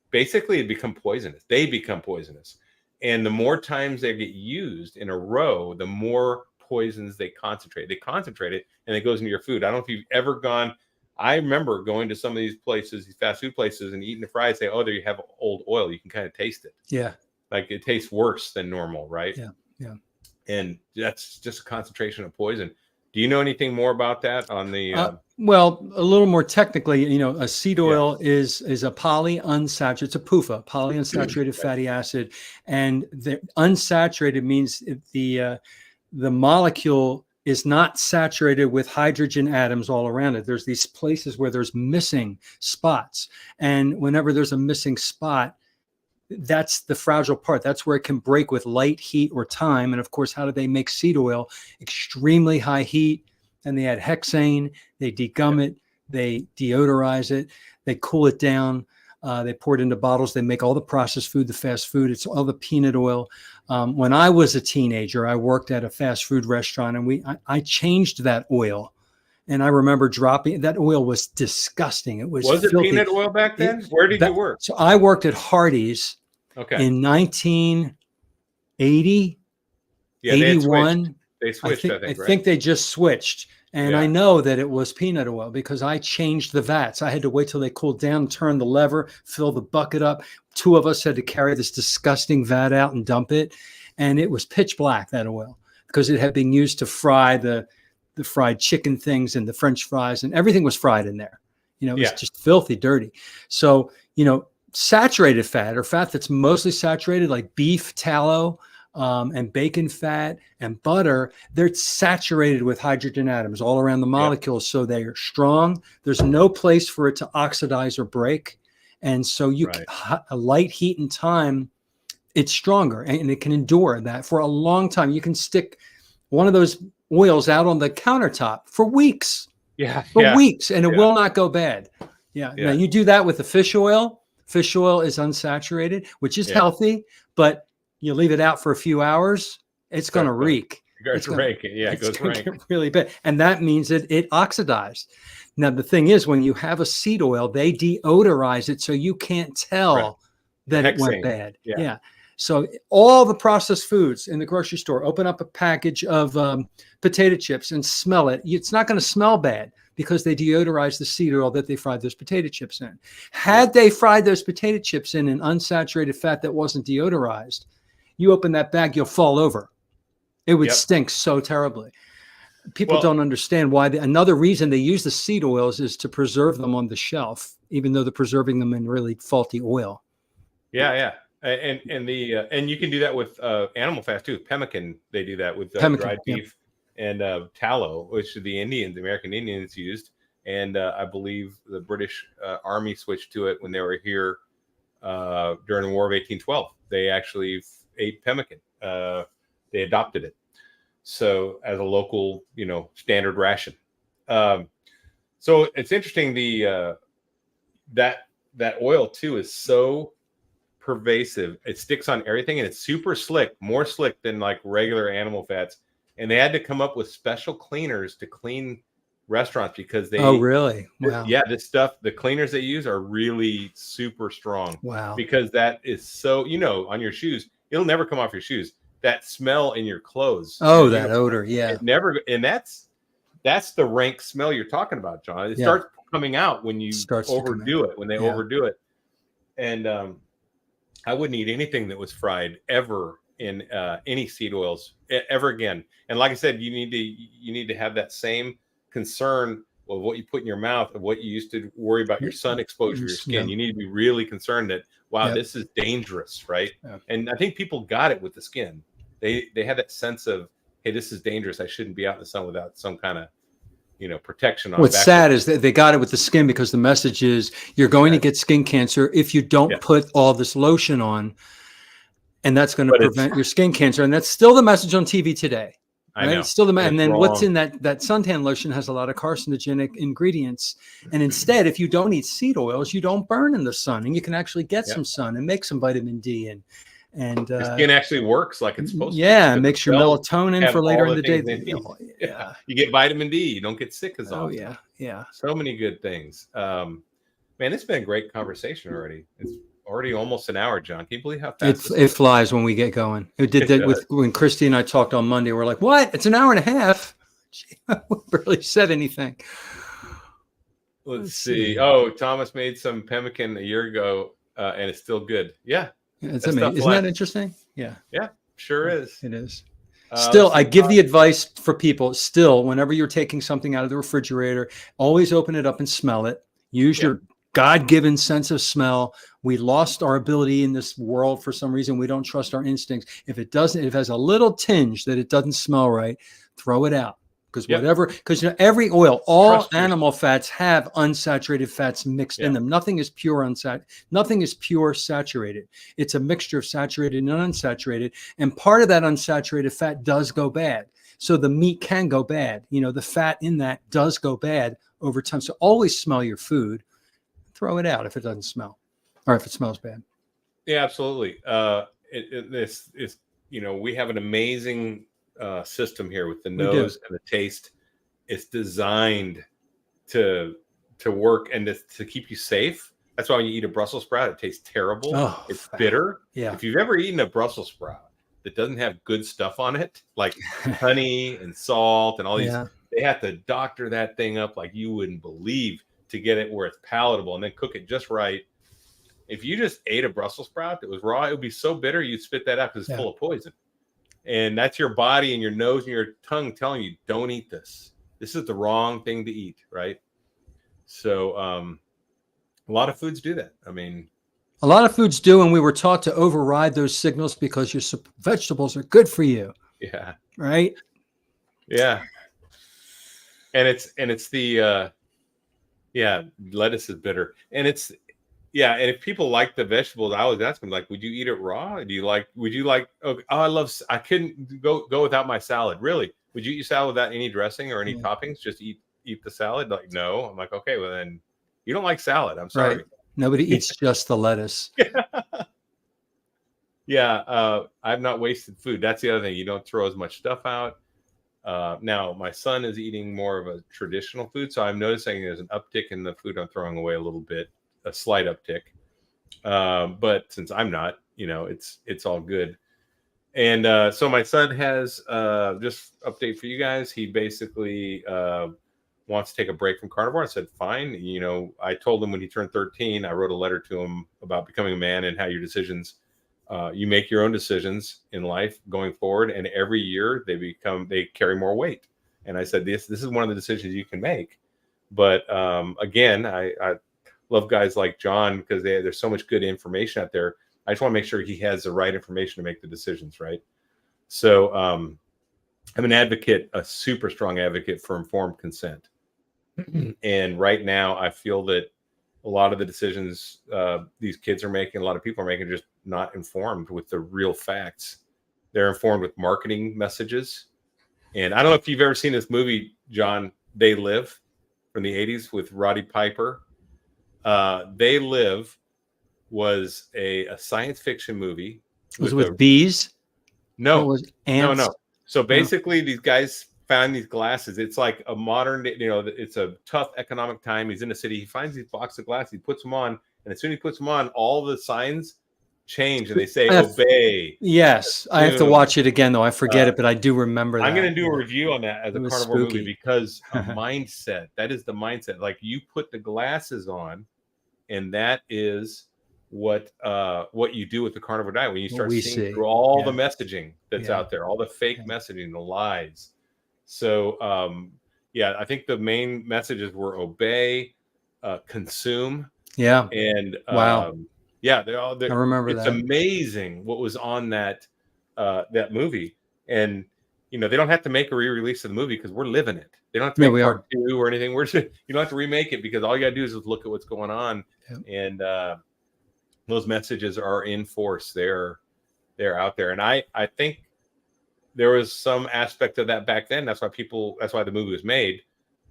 basically it become poisonous. They become poisonous, and the more times they get used in a row, the more poisons they concentrate it, and it goes into your food. I don't know if you've ever gone. I remember going to some of these places, these fast food places, and eating the fries, say, oh, there you have old oil. You can kind of taste it. Yeah. Like it tastes worse than normal, right? Yeah. Yeah. And that's just a concentration of poison. Do you know anything more about that on the well, a little more technically, you know, a seed oil is a polyunsaturated, it's a PUFA, polyunsaturated fatty acid. And the unsaturated means the molecule is not saturated with hydrogen atoms all around it. There's these places where there's missing spots. And whenever there's a missing spot, that's the fragile part. That's where it can break with light, heat, or time. And of course, how do they make seed oil? Extremely high heat. And they add hexane, they degum it, they deodorize it, they cool it down. They pour it into bottles. They make all the processed food, the fast food. It's all the peanut oil. When I was a teenager, I worked at a fast food restaurant, and I changed that oil. And I remember dropping, that oil was disgusting. It was filthy. It peanut oil back then? Where did you work? So I worked at Hardee's in 1980, 81. They switched, I think they just switched. And I know that it was peanut oil because I changed the vats. I had to wait till they cooled down, turn the lever, fill the bucket up. Two of us had to carry this disgusting vat out and dump it. And it was pitch black, that oil, because it had been used to fry the fried chicken things and the French fries, and everything was fried in there. You know, it was just filthy dirty. So, you know, saturated fat, or fat that's mostly saturated, like beef tallow, and bacon fat and butter, they're saturated with hydrogen atoms all around the molecules. So they are strong. There's no place for it to oxidize or break. And so a light heat and time, it's stronger, and it can endure that for a long time. You can stick one of those oils out on the countertop for weeks. For weeks, and it will not go bad. Now you do that with the fish oil. Fish oil is unsaturated, which is healthy, but you leave it out for a few hours, it's going to reek. It goes rank. Really bad. And that means that it oxidized. Now, the thing is, when you have a seed oil, they deodorize it so you can't tell that it went Hexane. bad. Yeah. Yeah. So all the processed foods in the grocery store, open up a package of potato chips and smell it. It's not going to smell bad because they deodorized the seed oil that they fried those potato chips in. Had they fried those potato chips in an unsaturated fat that wasn't deodorized, you open that bag, you'll fall over. It would stink so terribly. People don't understand why. Another reason they use the seed oils is to preserve them on the shelf, even though they're preserving them in really faulty oil. Yeah. And you can do that with animal fats too. Pemmican, they do that with dried beef and tallow, which the American Indians used. And I believe the British Army switched to it when they were here during the War of 1812. They actually ate pemmican. They adopted it. So as a local, standard ration. So it's interesting. That oil too is so pervasive. It sticks on everything, and it's super slick, more slick than like regular animal fats. And they had to come up with special cleaners to clean restaurants because they. Oh, really? Wow. Yeah, this stuff, the cleaners they use are really super strong. Wow. Because that is so, on your shoes, it'll never come off your shoes. That smell in your clothes. Oh, that odor. Yeah. It never, and that's the rank smell you're talking about, John. It starts coming out when you overdo it, when they overdo it. And I wouldn't eat anything that was fried ever in any seed oils ever again. And like I said, you need to have that same concern of what you put in your mouth, of what you used to worry about your sun exposure, your skin. You need to be really concerned that, wow, this is dangerous, right? And I think people got it with the skin. They had that sense of, hey, this is dangerous. I shouldn't be out in the sun without some kind of protection on. What's sad is that they got it with the skin because the message is you're going to get skin cancer if you don't put all this lotion on, and that's going to prevent your skin cancer. And that's still the message on TV today. Right? I know. It's still the and then wrong. What's in that suntan lotion has a lot of carcinogenic ingredients. And instead, if you don't eat seed oils, you don't burn in the sun, and you can actually get some sun and make some vitamin D and the skin actually works like it's supposed to. Yeah, it makes your melatonin for later in the day. You get vitamin D. You don't get sick as often. Oh, yeah. So many good things. Man, it's been a great conversation already. It's already almost an hour, John. Can you believe how fast it flies when we get going? It did that when Christy and I talked on Monday. We're like, what? It's an hour and a half. We barely said anything. Let's see. Oh, Thomas made some pemmican a year ago, and it's still good. Yeah. It's amazing. Isn't that interesting? Yeah. Yeah, sure is. It is. Still, I give the advice for people. Still, whenever you're taking something out of the refrigerator, always open it up and smell it. Use your God-given sense of smell. We lost our ability in this world for some reason. We don't trust our instincts. If it has a little tinge that it doesn't smell right, throw it out. Because every oil, all animal fats have unsaturated fats mixed in them. Nothing is pure saturated. It's a mixture of saturated and unsaturated. And part of that unsaturated fat does go bad. So the meat can go bad. The fat in that does go bad over time. So always smell your food. Throw it out if it doesn't smell, or if it smells bad. Yeah, absolutely. We have an amazing system here with the nose and the taste. It's designed to work and to keep you safe. That's why when you eat a Brussels sprout, it tastes terrible. It's bitter. Yeah. If you've ever eaten a Brussels sprout that doesn't have good stuff on it, like honey and salt and all these, they have to doctor that thing up like you wouldn't believe to get it where it's palatable and then cook it just right. If you just ate a Brussels sprout that was raw, it would be so bitter you'd spit that out because it's full of poison. And that's your body and your nose and your tongue telling you, don't eat this. This is the wrong thing to eat, right? So a lot of foods do that. I mean, a lot of foods do, and we were taught to override those signals because your vegetables are good for you. Yeah. Right? Yeah. And it's the lettuce is bitter. And it's and if people like the vegetables, I always ask them, like, would you eat it raw? I couldn't go without my salad. Really? Would you eat salad without any dressing or any toppings? Just eat the salad? Like, no. I'm like, okay, well then you don't like salad. I'm sorry. Right. Nobody eats just the lettuce. I've not wasted food. That's the other thing. You don't throw as much stuff out. Now my son is eating more of a traditional food. So I'm noticing there's an uptick in the food I'm throwing away a little bit. A slight uptick. But since I'm not, it's all good. And so my son has just update for you guys. He basically wants to take a break from carnivore. I said, fine. I told him when he turned 13, I wrote a letter to him about becoming a man and how your decisions, you make your own decisions in life going forward. And every year they carry more weight. And I said, this is one of the decisions you can make. But again, I love guys like John because there's so much good information out there. I just want to make sure he has the right information to make the decisions, right? So I'm an advocate, a super strong advocate for informed consent. And right now, I feel that a lot of the decisions these kids are making, a lot of people are making, are just not informed with the real facts. They're informed with marketing messages. And I don't know if you've ever seen this movie, John, They Live, from the 80s with Roddy Piper. They Live was a science fiction movie. Was it with bees? No, was ants? No. So basically, these guys found these glasses. It's like a modern, it's a tough economic time. He's in the city. He finds these box of glasses. He puts them on, and as soon as he puts them on, all the signs change, and they say obey. Yes, I have to watch it again, though. I forget it, but I do remember that. I'm going to do a review on that as a carnivore movie because a mindset. That is the mindset. Like you put the glasses on, and that is what you do with the carnivore diet when you start seeing through all the messaging that's out there, all the fake messaging, the lies. So I think the main messages were obey, consume, and wow, I remember it's that. amazing what was on that movie. And they don't have to make a re-release of the movie because we're living it. They don't have to make part 2 or anything. You don't have to remake it because all you gotta do is just look at what's going on. And those messages are in force. They're out there. And I think there was some aspect of that back then. That's why the movie was made.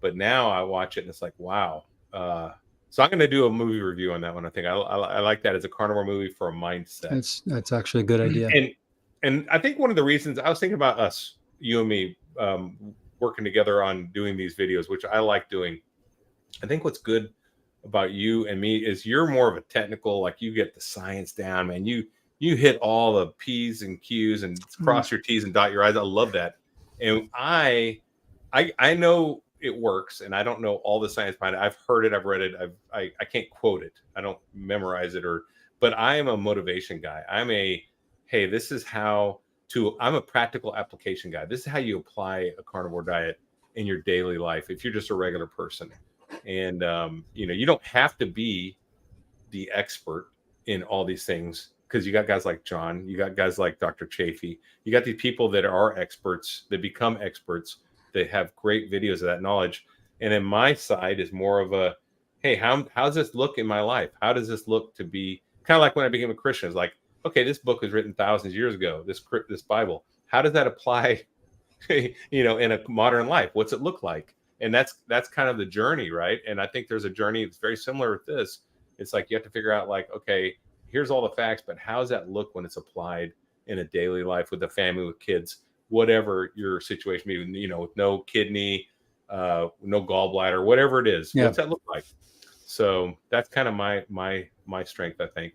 But now I watch it and it's like, wow. So I'm going to do a movie review on that one. I think I like that as a carnivore movie for a mindset. That's actually a good idea. And I think one of the reasons I was thinking about us, you and me, working together on doing these videos, which I like doing. I think what's good about you and me is you're more of a technical, like you get the science down, man. You hit all the P's and Q's and cross your T's and dot your I's. I love that. And I know it works, and I don't know all the science behind it. I've heard it, I've read it. I can't quote it. I don't memorize it, but I am a motivation guy. I'm a practical application guy. This is how you apply a carnivore diet in your daily life if you're just a regular person. And you don't have to be the expert in all these things because you got guys like John, you got guys like Dr. Chafee, you got these people that are experts, that become experts, that have great videos of that knowledge. And then my side is more of a, hey, how does this look in my life? How does this look to be kind of like when I became a Christian? It's like, okay, this book was written thousands of years ago, this Bible. How does that apply, in a modern life? What's it look like? And that's kind of the journey, right? And I think there's a journey that's very similar with this. It's like you have to figure out, like, okay, here's all the facts, but how does that look when it's applied in a daily life with a family, with kids, whatever your situation may be, with no kidney, no gallbladder, whatever it is. What's that look like? So that's kind of my strength, I think.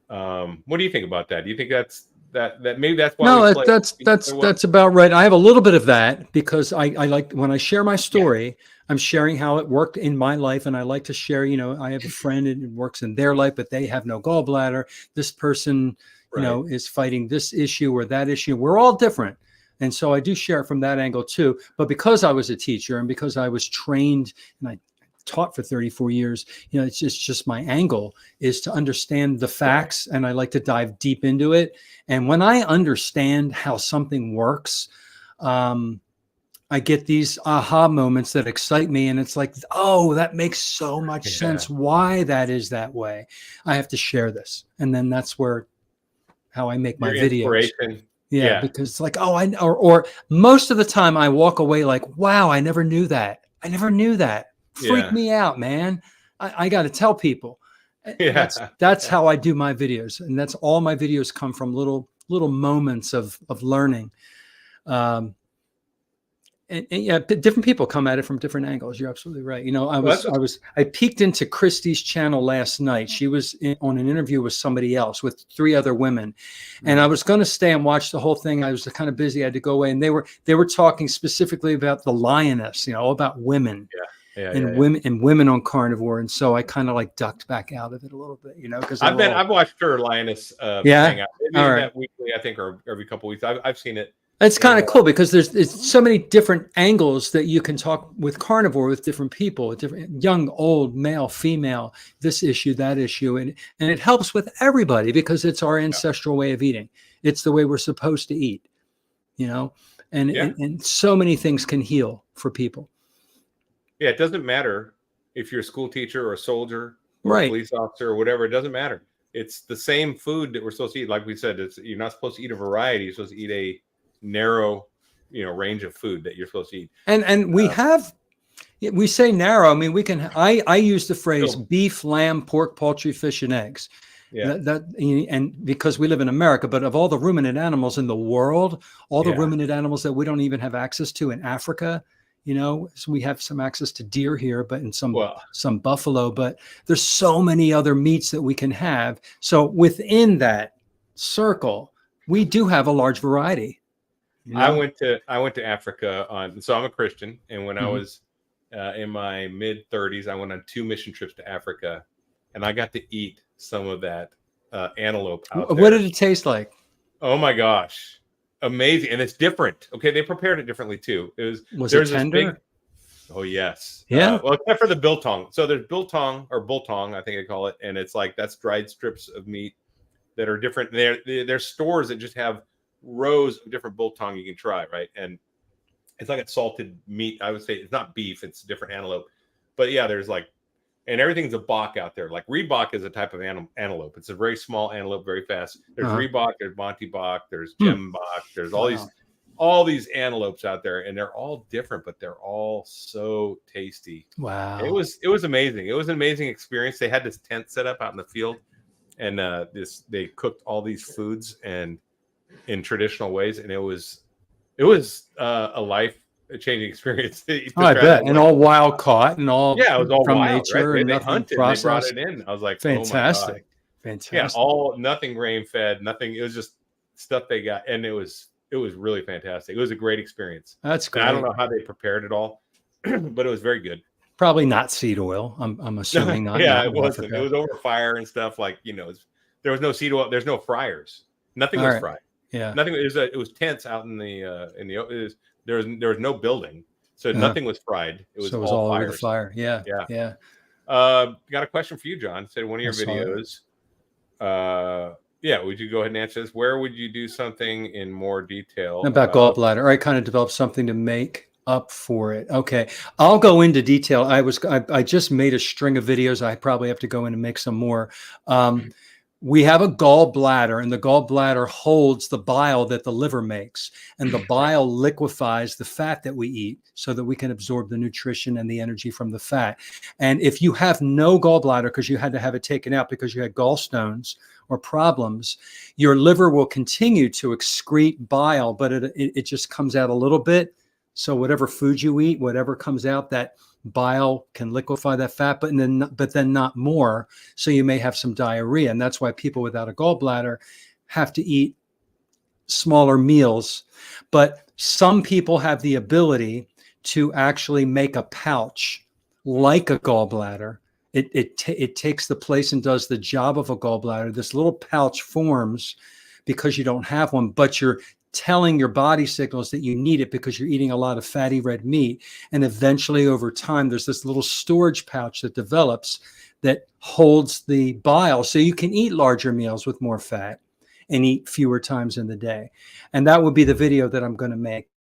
What do you think about that? Do you think that maybe that's why? No, that's about right. I have a little bit of that because I like when I share my story, I'm sharing how it worked in my life, and I like to share. I have a friend and it works in their life, but they have no gallbladder. This person, is fighting this issue or that issue. We're all different, and so I do share it from that angle too. But because I was a teacher and because I was trained and I taught for 34 years, it's just my angle is to understand the facts, and I like to dive deep into it. And when I understand how something works, I get these aha moments that excite me, and it's like, oh, that makes so much sense why that is that way. I have to share this, and then that's how I make my videos. Yeah, because it's like, oh, or most of the time I walk away like, wow, I never knew that. Freak me out, man. I got to tell people. That's how I do my videos, and that's all my videos come from little moments of learning. and yeah, different people come at it from different angles. You're absolutely right. You know, I peeked into Christy's channel last night. She was on an interview with somebody else, with 3 other women, and I was going to stay and watch the whole thing. I was kind of busy. I had to go away, and they were talking specifically about the lioness, you know, all about women. Women on carnivore, and so I kind of like ducked back out of it a little bit, you know, because I've watched her lioness hang out. Maybe that weekly, I think, or every couple of weeks. I've seen it. It's kind of cool because it's so many different angles that you can talk with carnivore with different people, with different young, old, male, female, this issue, that issue, and it helps with everybody because it's our ancestral way of eating. It's the way we're supposed to eat, you know, and so many things can heal for people. Yeah, it doesn't matter if you're a school teacher or a soldier or a police officer or whatever. It doesn't matter. It's the same food that we're supposed to eat. Like we said, you're not supposed to eat a variety. You're supposed to eat a narrow, range of food that you're supposed to eat. And we say narrow. I mean, we can. I use the phrase beef, lamb, pork, poultry, fish, and eggs. Yeah. And because we live in America, but of all the ruminant animals in the world, all the ruminant animals that we don't even have access to in Africa. You know, so we have some access to deer here, but in some buffalo, but there's so many other meats that we can have. So within that circle, we do have a large variety. You know? I went to Africa so I'm a Christian. And when I was in my mid 30s, I went on 2 mission trips to Africa, and I got to eat some of that antelope out there. What did it taste like? Oh my gosh. Amazing. And it's different. Okay, they prepared it differently too. Was it tender? Oh yes. Yeah. Well, except for the biltong. So there's biltong or bultong, I think I call it, and it's like that's dried strips of meat that are different. There's stores that just have rows of different biltong you can try, right? And it's like a salted meat. I would say it's not beef; it's different antelope. But yeah, there's like, and everything's a bok out there. Like Reebok is a type of antelope. It's a very small antelope, very fast. There's Reebok, there's Monty Bok, there's Gem Bok, there's all these antelopes out there, and they're all different, but they're all so tasty. Wow. It was amazing. It was an amazing experience. They had this tent set up out in the field, and they cooked all these foods and in traditional ways, and it was a life-changing experience. I bet, and all wild caught and all it was all from wild, nature, right? and they nothing hunted, processed. They brought it in. I was like, fantastic, oh my God. Fantastic. Yeah, nothing grain fed, nothing. It was just stuff they got, and it was really fantastic. It was a great experience. That's great. And I don't know how they prepared it all, but it was very good. Probably not seed oil. I'm assuming not. It wasn't. It was over fire and stuff. Like, there was no seed oil. There's no fryers. Nothing was fried. Yeah. Nothing. It was tents out in the there was no building, so nothing was fried. It was all over the fire. Yeah. Got a question for you, John. Said one of your videos. Would you go ahead and answer this? Where would you do something in more detail about gallbladder? I kind of developed something to make up for it. Okay, I'll go into detail. I just made a string of videos. I probably have to go in and make some more. We have a gallbladder, and the gallbladder holds the bile that the liver makes, and the bile liquefies the fat that we eat so that we can absorb the nutrition and the energy from the fat. And if you have no gallbladder because you had to have it taken out because you had gallstones or problems, your liver will continue to excrete bile, but it just comes out a little bit. So whatever food you eat, whatever comes out, that bile can liquefy that fat, but then not more. So you may have some diarrhea. And that's why people without a gallbladder have to eat smaller meals. But some people have the ability to actually make a pouch like a gallbladder. It takes the place and does the job of a gallbladder. This little pouch forms because you don't have one, but you're telling your body signals that you need it because you're eating a lot of fatty red meat. And eventually over time, there's this little storage pouch that develops that holds the bile. So you can eat larger meals with more fat and eat fewer times in the day. And that would be the video that I'm going to make.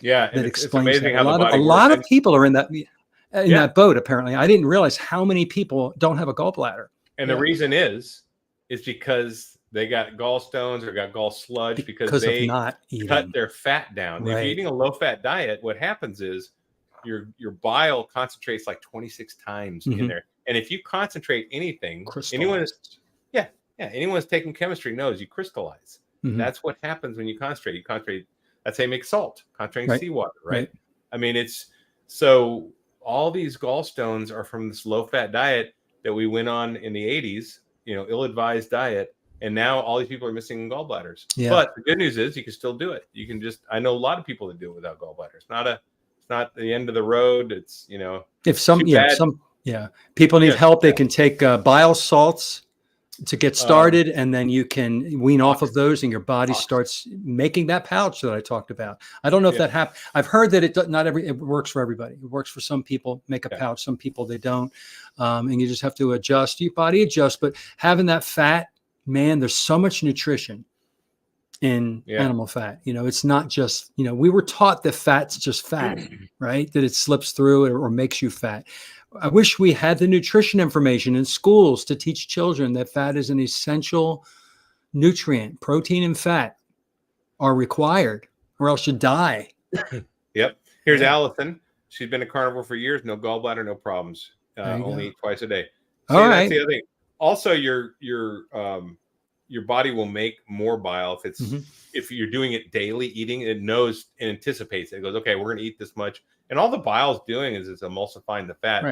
Yeah. That explains it's amazing that. How a lot of people are in that boat, apparently. I didn't realize how many people don't have a gallbladder. And the reason is because they got gallstones or got gall sludge because they cut their fat down. Right. If you're eating a low-fat diet, what happens is your bile concentrates like 26 times in there. And if you concentrate anything, anyone who's taking chemistry knows you crystallize. That's what happens when you concentrate. You concentrate That's how you make salt, concentrated Right. seawater, right? Right. I mean, it's so all these gallstones are from this low-fat diet that we went on in the 80s, ill-advised diet. And now all these people are missing gallbladders. Yeah. But the good news is you can still do it. You can I know a lot of people that do it without gallbladders. It's not the end of the road. It's, if some people need help, they can take bile salts to get started, and then you can wean off of those, and your body starts making that pouch that I talked about. I don't know if that happens. I've heard that it works for everybody. It works for some people, make a pouch. Some people they don't, and you just have to adjust. Your body adjusts, but having that fat, man, there's so much nutrition in animal fat. It's not just, we were taught that fat's just fat, right? That it slips through or makes you fat. I wish we had the nutrition information in schools to teach children that fat is an essential nutrient. Protein and fat are required, or else you die. Yep. Here's Allison. She's been a carnivore for years. No gallbladder, no problems. Only eat twice a day. See, all right. That's the other thing. Also, your body will make more bile if you're doing it daily eating. It knows and anticipates it. It goes, okay, we're going to eat this much. And all the bile is doing is it's emulsifying the fat,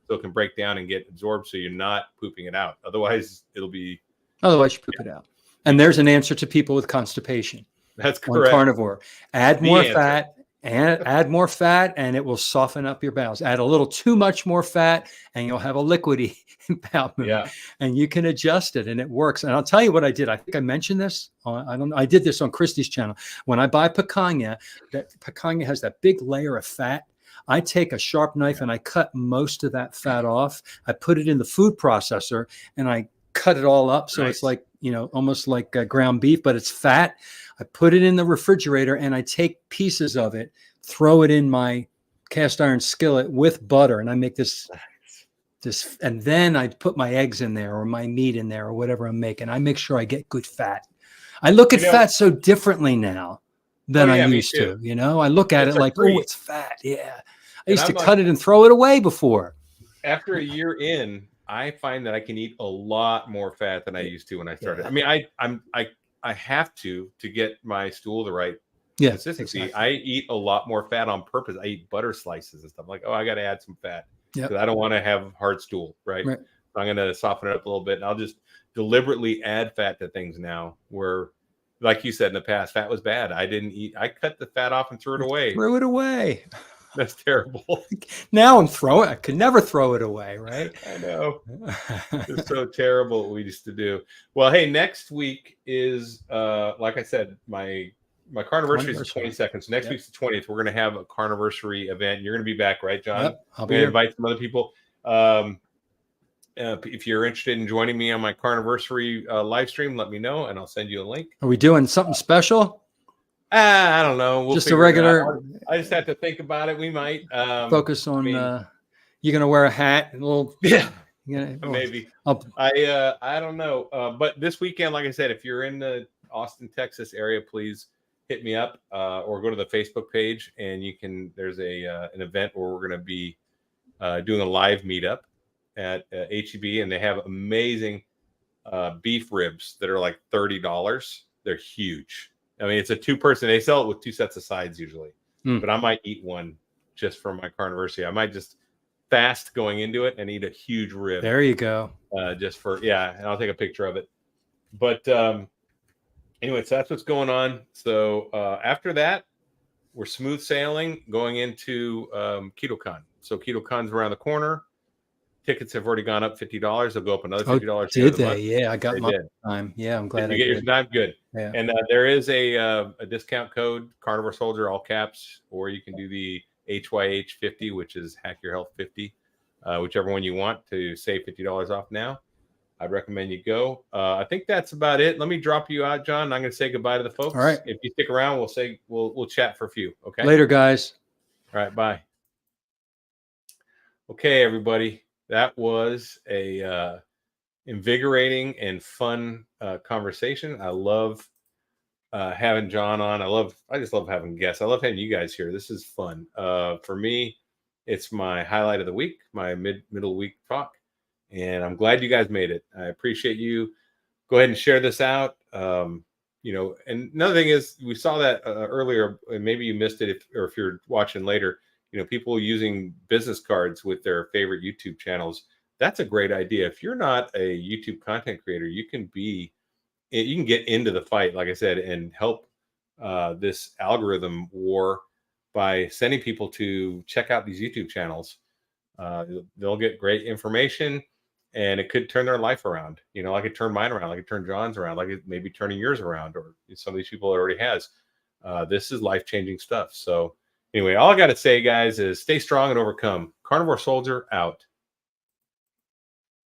so it can break down and get absorbed, so you're not pooping it out. Otherwise you poop it out. And there's an answer to people with constipation. That's correct. On carnivore, add more fat and it will soften up your bowels. Add a little too much more fat and you'll have a liquidy bowel movement, and you can adjust it, and it works. And I'll tell you what I did. I think I mentioned this. I don't know. I did this on Christy's channel. When I buy picanha, that picanha has that big layer of fat. I take a sharp knife and I cut most of that fat off. I put it in the food processor and I cut it all up. So it's like, almost like ground beef, but it's fat. I put it in the refrigerator and I take pieces of it, throw it in my cast iron skillet with butter. And I make this, and then I put my eggs in there or my meat in there or whatever I'm making. I make sure I get good fat. I look at fat so differently now than I used to, I look at it like, oh, it's fat. Yeah. I used to cut it and throw it away before. After a year in, I find that I can eat a lot more fat than I used to when I started. I mean, I have to get my stool the right consistency. Exactly. I eat a lot more fat on purpose. I eat butter slices and stuff. I'm like, oh, I got to add some fat because I don't want to have hard stool, right? So I'm going to soften it up a little bit, and I'll just deliberately add fat to things now where, like you said in the past, fat was bad. I didn't eat. I cut the fat off and threw it away. That's terrible. Now I could never throw it away, right? I know. It's so terrible what we used to do. Well, hey, next week is, like I said, my carniversary is the 22nd. So next week's the 20th. We're going to have a carniversary event. You're going to be back, right, John? Yep, I'll be here. Invite some other people. If you're interested in joining me on my carniversary live stream, let me know, and I'll send you a link. Are we doing something special? I don't know. We'll just a regular. I just have to think about it. We might focus on. You're gonna wear a hat and a little. Maybe. I don't know. But this weekend, like I said, if you're in the Austin, Texas area, please hit me up or go to the Facebook page, and you can. There's an event where we're gonna be doing a live meetup at HEB, and they have amazing beef ribs that are like $30. They're huge. I mean, it's a 2-person. They sell it with 2 sets of sides usually, but I might eat one just for my carniversary. I might just fast going into it and eat a huge rib. There you go. Just for and I'll take a picture of it. But anyway, so that's what's going on. So after that, we're smooth sailing going into KetoCon. So KetoCon's around the corner. Tickets have already gone up $50. They'll go up another $50. Did they? Yeah, I got my time. Yeah, I'm glad. Did you get your time? Good. Yeah. And there is a discount code, Carnivore Soldier, all caps, or you can do the HYH50, which is Hack Your Health 50, whichever one you want to save $50 off now. I'd recommend you go. I think that's about it. Let me drop you out, John. I'm going to say goodbye to the folks. All right. If you stick around, we'll chat for a few. Okay. Later, guys. All right. Bye. Okay, everybody. That was a invigorating and fun conversation. I love having John on. I just love having guests. I love having you guys here. This is fun. For me, it's my highlight of the week, my middle week talk. And I'm glad you guys made it. I appreciate you. Go ahead and share this out. you know, and another thing is we saw that earlier, and maybe you missed it if you're watching later, you know, people using business cards with their favorite YouTube channels. That's a great idea. If you're not a YouTube content creator, you can get into the fight, like I said, and help this algorithm war by sending people to check out these YouTube channels. They'll get great information, and it could turn their life around. You know, like it turned mine around, like it turned John's around, like it maybe turning yours around, or some of these people already has. This is life-changing stuff. So anyway, all I got to say, guys, is stay strong and overcome. Carnivore Soldier out.